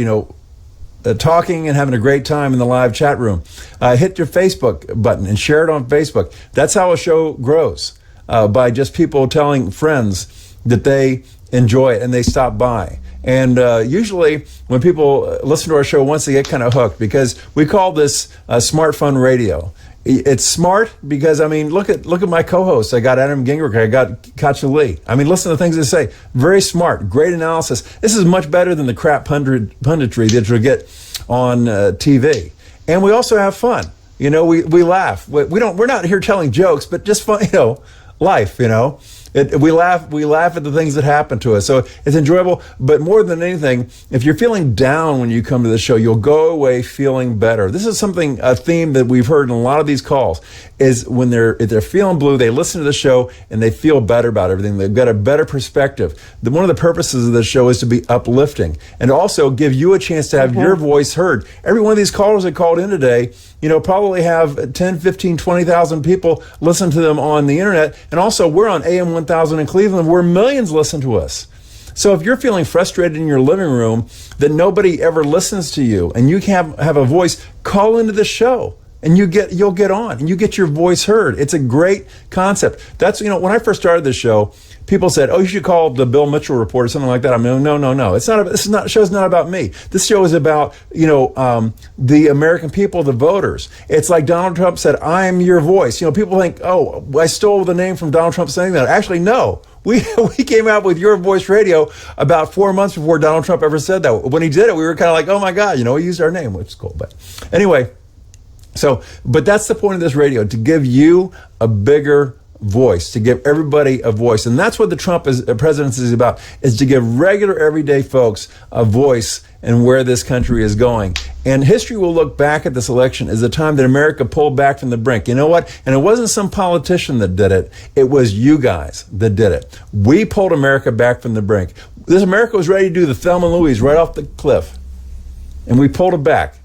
talking and having a great time in the live chat room. Hit your Facebook button and share it on Facebook. That's how a show grows, by just people telling friends that they enjoy it and they stop by. And usually when people listen to our show once, they get kind of hooked, because we call this smart fun radio. It's smart because, look at my co-hosts. I got Adam Gingrich. I got Katja Lee. Listen to the things they say. Very smart. Great analysis. This is much better than the crap punditry that you'll get on TV. And we also have fun. We laugh. We're not here telling jokes, but just fun, life, We laugh at the things that happen to us. So it's enjoyable. But more than anything, if you're feeling down when you come to the show, you'll go away feeling better. This is a theme that we've heard in a lot of these calls, is if they're feeling blue, they listen to the show and they feel better about everything. They've got a better perspective. One of the purposes of the show is to be uplifting and also give you a chance to have your voice heard. Every one of these callers that called in today, probably have 10, 15, 20,000 people listen to them on the internet. And also, we're on AM 1000 in Cleveland, where millions listen to us. So if you're feeling frustrated in your living room that nobody ever listens to you and you have a voice, call into the show. and you'll get on and you get your voice heard. It's a great concept. That's, when I first started this show, people said, "Oh, you should call the Bill Mitchell Report," or something like that. I mean, no. It's not. The show's not about me. This show is about the American people, the voters. It's like Donald Trump said, "I'm your voice." People think, "Oh, I stole the name from Donald Trump saying that." Actually, no. We came out with Your Voice Radio about 4 months before Donald Trump ever said that. When he did it, we were kind of like, "Oh my God," he used our name, which is cool. But anyway, but that's the point of this radio, to give you a bigger voice, to give everybody a voice. And that's what the Trump presidency is about, is to give regular, everyday folks a voice in where this country is going. And history will look back at this election as the time that America pulled back from the brink. You know what? And it wasn't some politician that did it. It was you guys that did it. We pulled America back from the brink. This America was ready to do the Thelma and Louise right off the cliff. And we pulled it back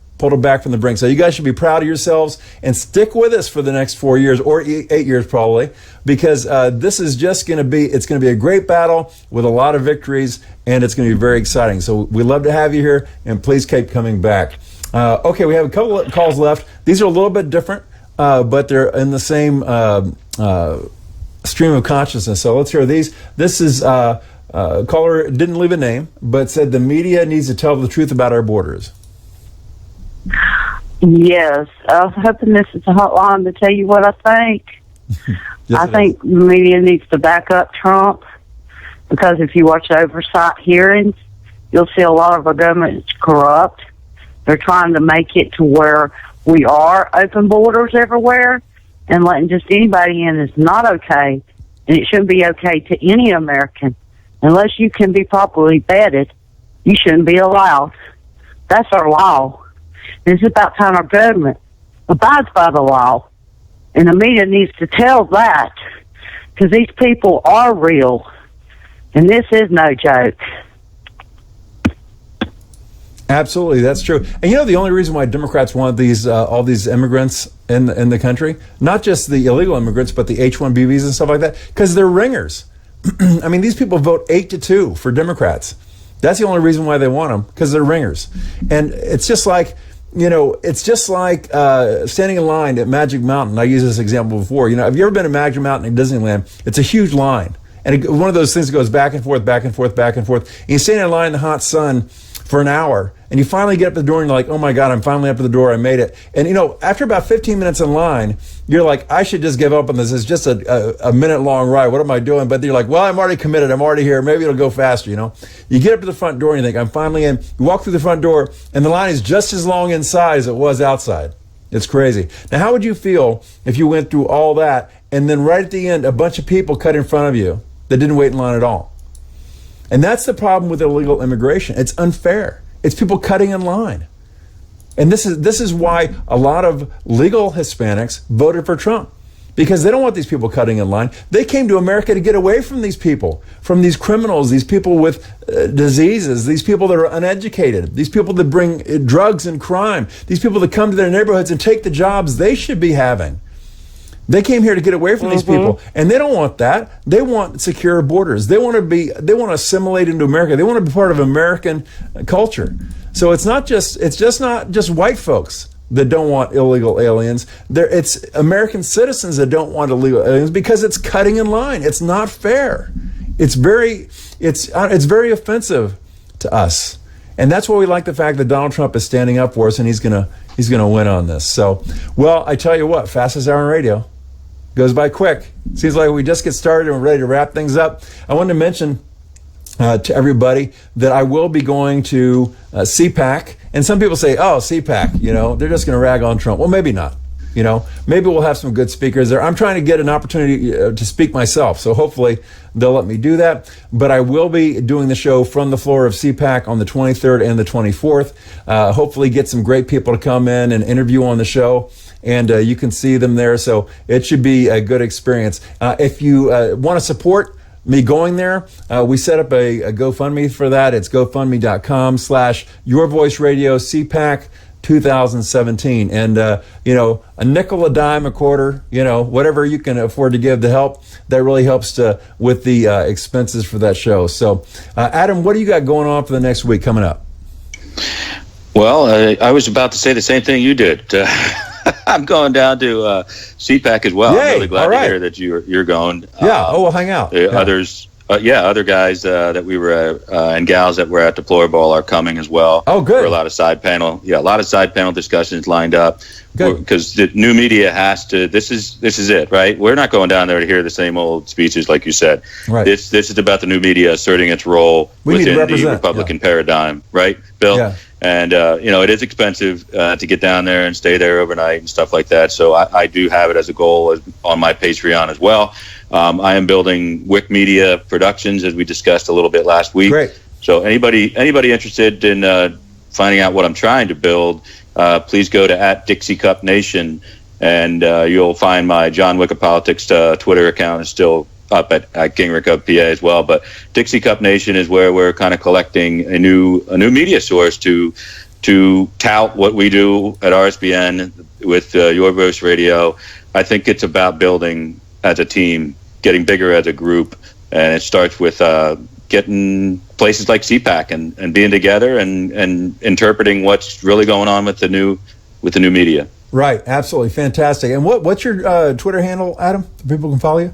from the brink. So you guys should be proud of yourselves and stick with us for the next 4 years, or 8 years probably, because this is just going to be a great battle with a lot of victories, and it's going to be very exciting. So we love to have you here, and please keep coming back. Okay, we have a couple of calls left. These are a little bit different, but they're in the same stream of consciousness. So let's hear these. This is caller didn't leave a name, but said the media needs to tell the truth about our borders. Yes, I was hoping this is a hotline to tell you what I think. Yes, I think the media needs to back up Trump, because if you watch oversight hearings, you'll see a lot of our government is corrupt. They're trying to make it to where we are open borders everywhere, and letting just anybody in is not okay, and it shouldn't be okay to any American. Unless you can be properly vetted, you shouldn't be allowed. That's our law. It's about time our government abides by the law. And the media needs to tell that, because these people are real. And this is no joke. Absolutely, that's true. And the only reason why Democrats want these all these immigrants in the country, not just the illegal immigrants, but the H-1B visas and stuff like that, because they're ringers. I mean, these people vote 8-2 for Democrats. That's the only reason why they want them, because they're ringers. And it's just like, standing in line at Magic Mountain. I used this example before. Have you ever been to Magic Mountain in Disneyland? It's a huge line. And one of those things that goes back and forth, back and forth, back and forth. And you stand in line in the hot sun for an hour, and you finally get up to the door, and you're like, "Oh my God, I'm finally up to the door. I made it." And after about 15 minutes in line, you're like, "I should just give up on this. It's just a minute long ride. What am I doing?" But you're like, "Well, I'm already committed. I'm already here. Maybe it'll go faster." You get up to the front door, and you think, "I'm finally in." You walk through the front door, and the line is just as long inside as it was outside. It's crazy. Now, how would you feel if you went through all that, and then right at the end, a bunch of people cut in front of you that didn't wait in line at all? And that's the problem with illegal immigration. It's unfair. It's people cutting in line. And this is why a lot of legal Hispanics voted for Trump, because they don't want these people cutting in line. They came to America to get away from these people, from these criminals, these people with diseases, these people that are uneducated, these people that bring drugs and crime, these people that come to their neighborhoods and take the jobs they should be having. They came here to get away from these people, and they don't want that. They want secure borders. They want to assimilate into America. They want to be part of American culture. So it's not just white folks that don't want illegal aliens. It's American citizens that don't want illegal aliens, because it's cutting in line. It's not fair. It's very offensive to us. And that's why we like the fact that Donald Trump is standing up for us, and he's gonna win on this. So, well, I tell you what, fastest hour on radio goes by quick. Seems like we just get started and we're ready to wrap things up. I wanted to mention to everybody that I will be going to CPAC. And some people say, "Oh, CPAC, they're just going to rag on Trump." Well, maybe not. Maybe we'll have some good speakers there. I'm trying to get an opportunity to speak myself, so hopefully they'll let me do that. But I will be doing the show from the floor of CPAC on the 23rd and the 24th. Hopefully get some great people to come in and interview on the show. And you can see them there, so it should be a good experience. If you want to support me going there, we set up a GoFundMe for that. It's gofundme.com/YourVoiceRadio CPAC 2017. And, a nickel, a dime, a quarter, whatever you can afford to give to help, that really helps with the expenses for that show. So, Adam, what do you got going on for the next week coming up? Well, I was about to say the same thing you did. I'm going down to CPAC as well. Yay, I'm really glad all to right. hear that you're going. Yeah. We'll hang out. Others, other guys that we were and gals that were at Deplorable are coming as well. Oh, good. For a lot of side panel discussions lined up. Good. Because the new media has to. This is it, right? We're not going down there to hear the same old speeches, like you said. Right. This is about the new media asserting its role We need to within the represent, Republican paradigm, right, Bill? Yeah. And it is expensive to get down there and stay there overnight and stuff like that. So I do have it as a goal on my Patreon as well. I am building Wick Media Productions, as we discussed a little bit last week. Great. So anybody interested in finding out what I'm trying to build, please go to @DixieCupNation, and you'll find my John Wick of Politics Twitter account is still up at King Rick of PA as well. But Dixie Cup Nation is where we're kind of collecting a new media source to tout what we do at RSBN with Your Voice Radio. I think it's about building as a team, getting bigger as a group, and it starts with getting places like CPAC and being together and interpreting what's really going on with the new media. Right, absolutely fantastic. And what's your Twitter handle, Adam? People can follow you.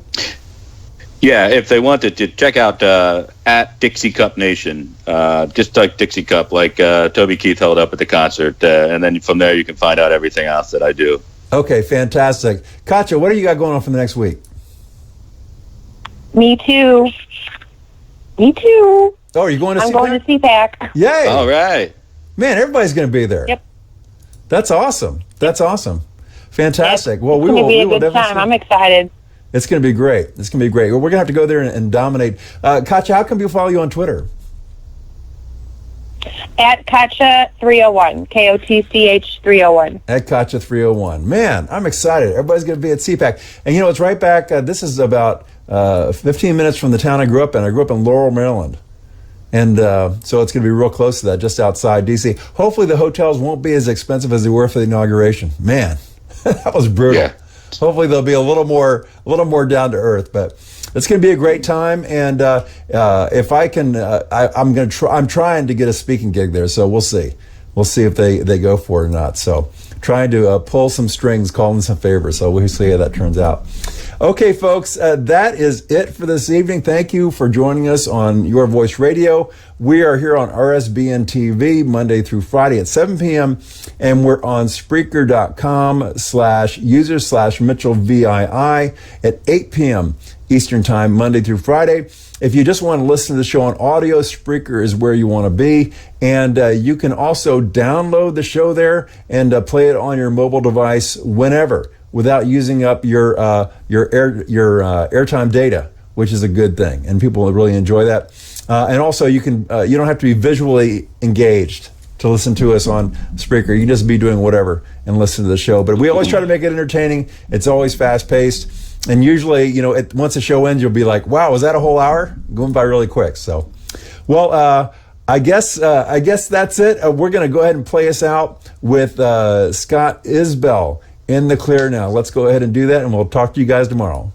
Yeah, if they wanted to check out at Dixie Cup Nation, just like Dixie Cup, like Toby Keith held up at the concert, and then from there you can find out everything else that I do. Okay, fantastic. Katja, what do you got going on for the next week? Me too. Me too. Oh, are you going to I'm CPAC? going to CPAC. Yay! All right. Man, everybody's going to be there. Yep. That's awesome. That's awesome. Fantastic. Well, It's we going will. to be We a will good definitely. time. I'm excited. It's going to be great. It's going to be great. Well, we're going to have to go there and dominate. Katja, how can people follow you on Twitter? At Katcha 301, KOTCH 301. At Katja 301. Man, I'm excited. Everybody's going to be at CPAC. And you know, it's right back. This is about 15 minutes from the town I grew up in. I grew up in Laurel, Maryland. And so it's going to be real close to that, just outside D.C. Hopefully the hotels won't be as expensive as they were for the inauguration. Man, that was brutal. Yeah. Hopefully they'll be a little more down to earth, but it's going to be a great time. And if I can, I'm trying to get a speaking gig there. So we'll see if they go for it or not. So trying to pull some strings, call in some favors. So we'll see how that turns out. Okay, folks, that is it for this evening. Thank you for joining us on Your Voice Radio. We are here on RSBN TV Monday through Friday at 7 p.m. And we're on Spreaker.com/user/MitchellVII at 8 p.m. Eastern Time, Monday through Friday. If you just want to listen to the show on audio, Spreaker is where you want to be. And you can also download the show there and play it on your mobile device whenever, without using up your airtime data, which is a good thing, and people will really enjoy that. And also, you don't have to be visually engaged to listen to us on Spreaker. You can just be doing whatever and listen to the show. But we always try to make it entertaining. It's always fast paced, and usually, once the show ends, you'll be like, "Wow, was that a whole hour?" Going by really quick. So, well, I guess that's it. We're going to go ahead and play us out with Scott Isbell. In the clear now. Let's go ahead and do that, and we'll talk to you guys tomorrow.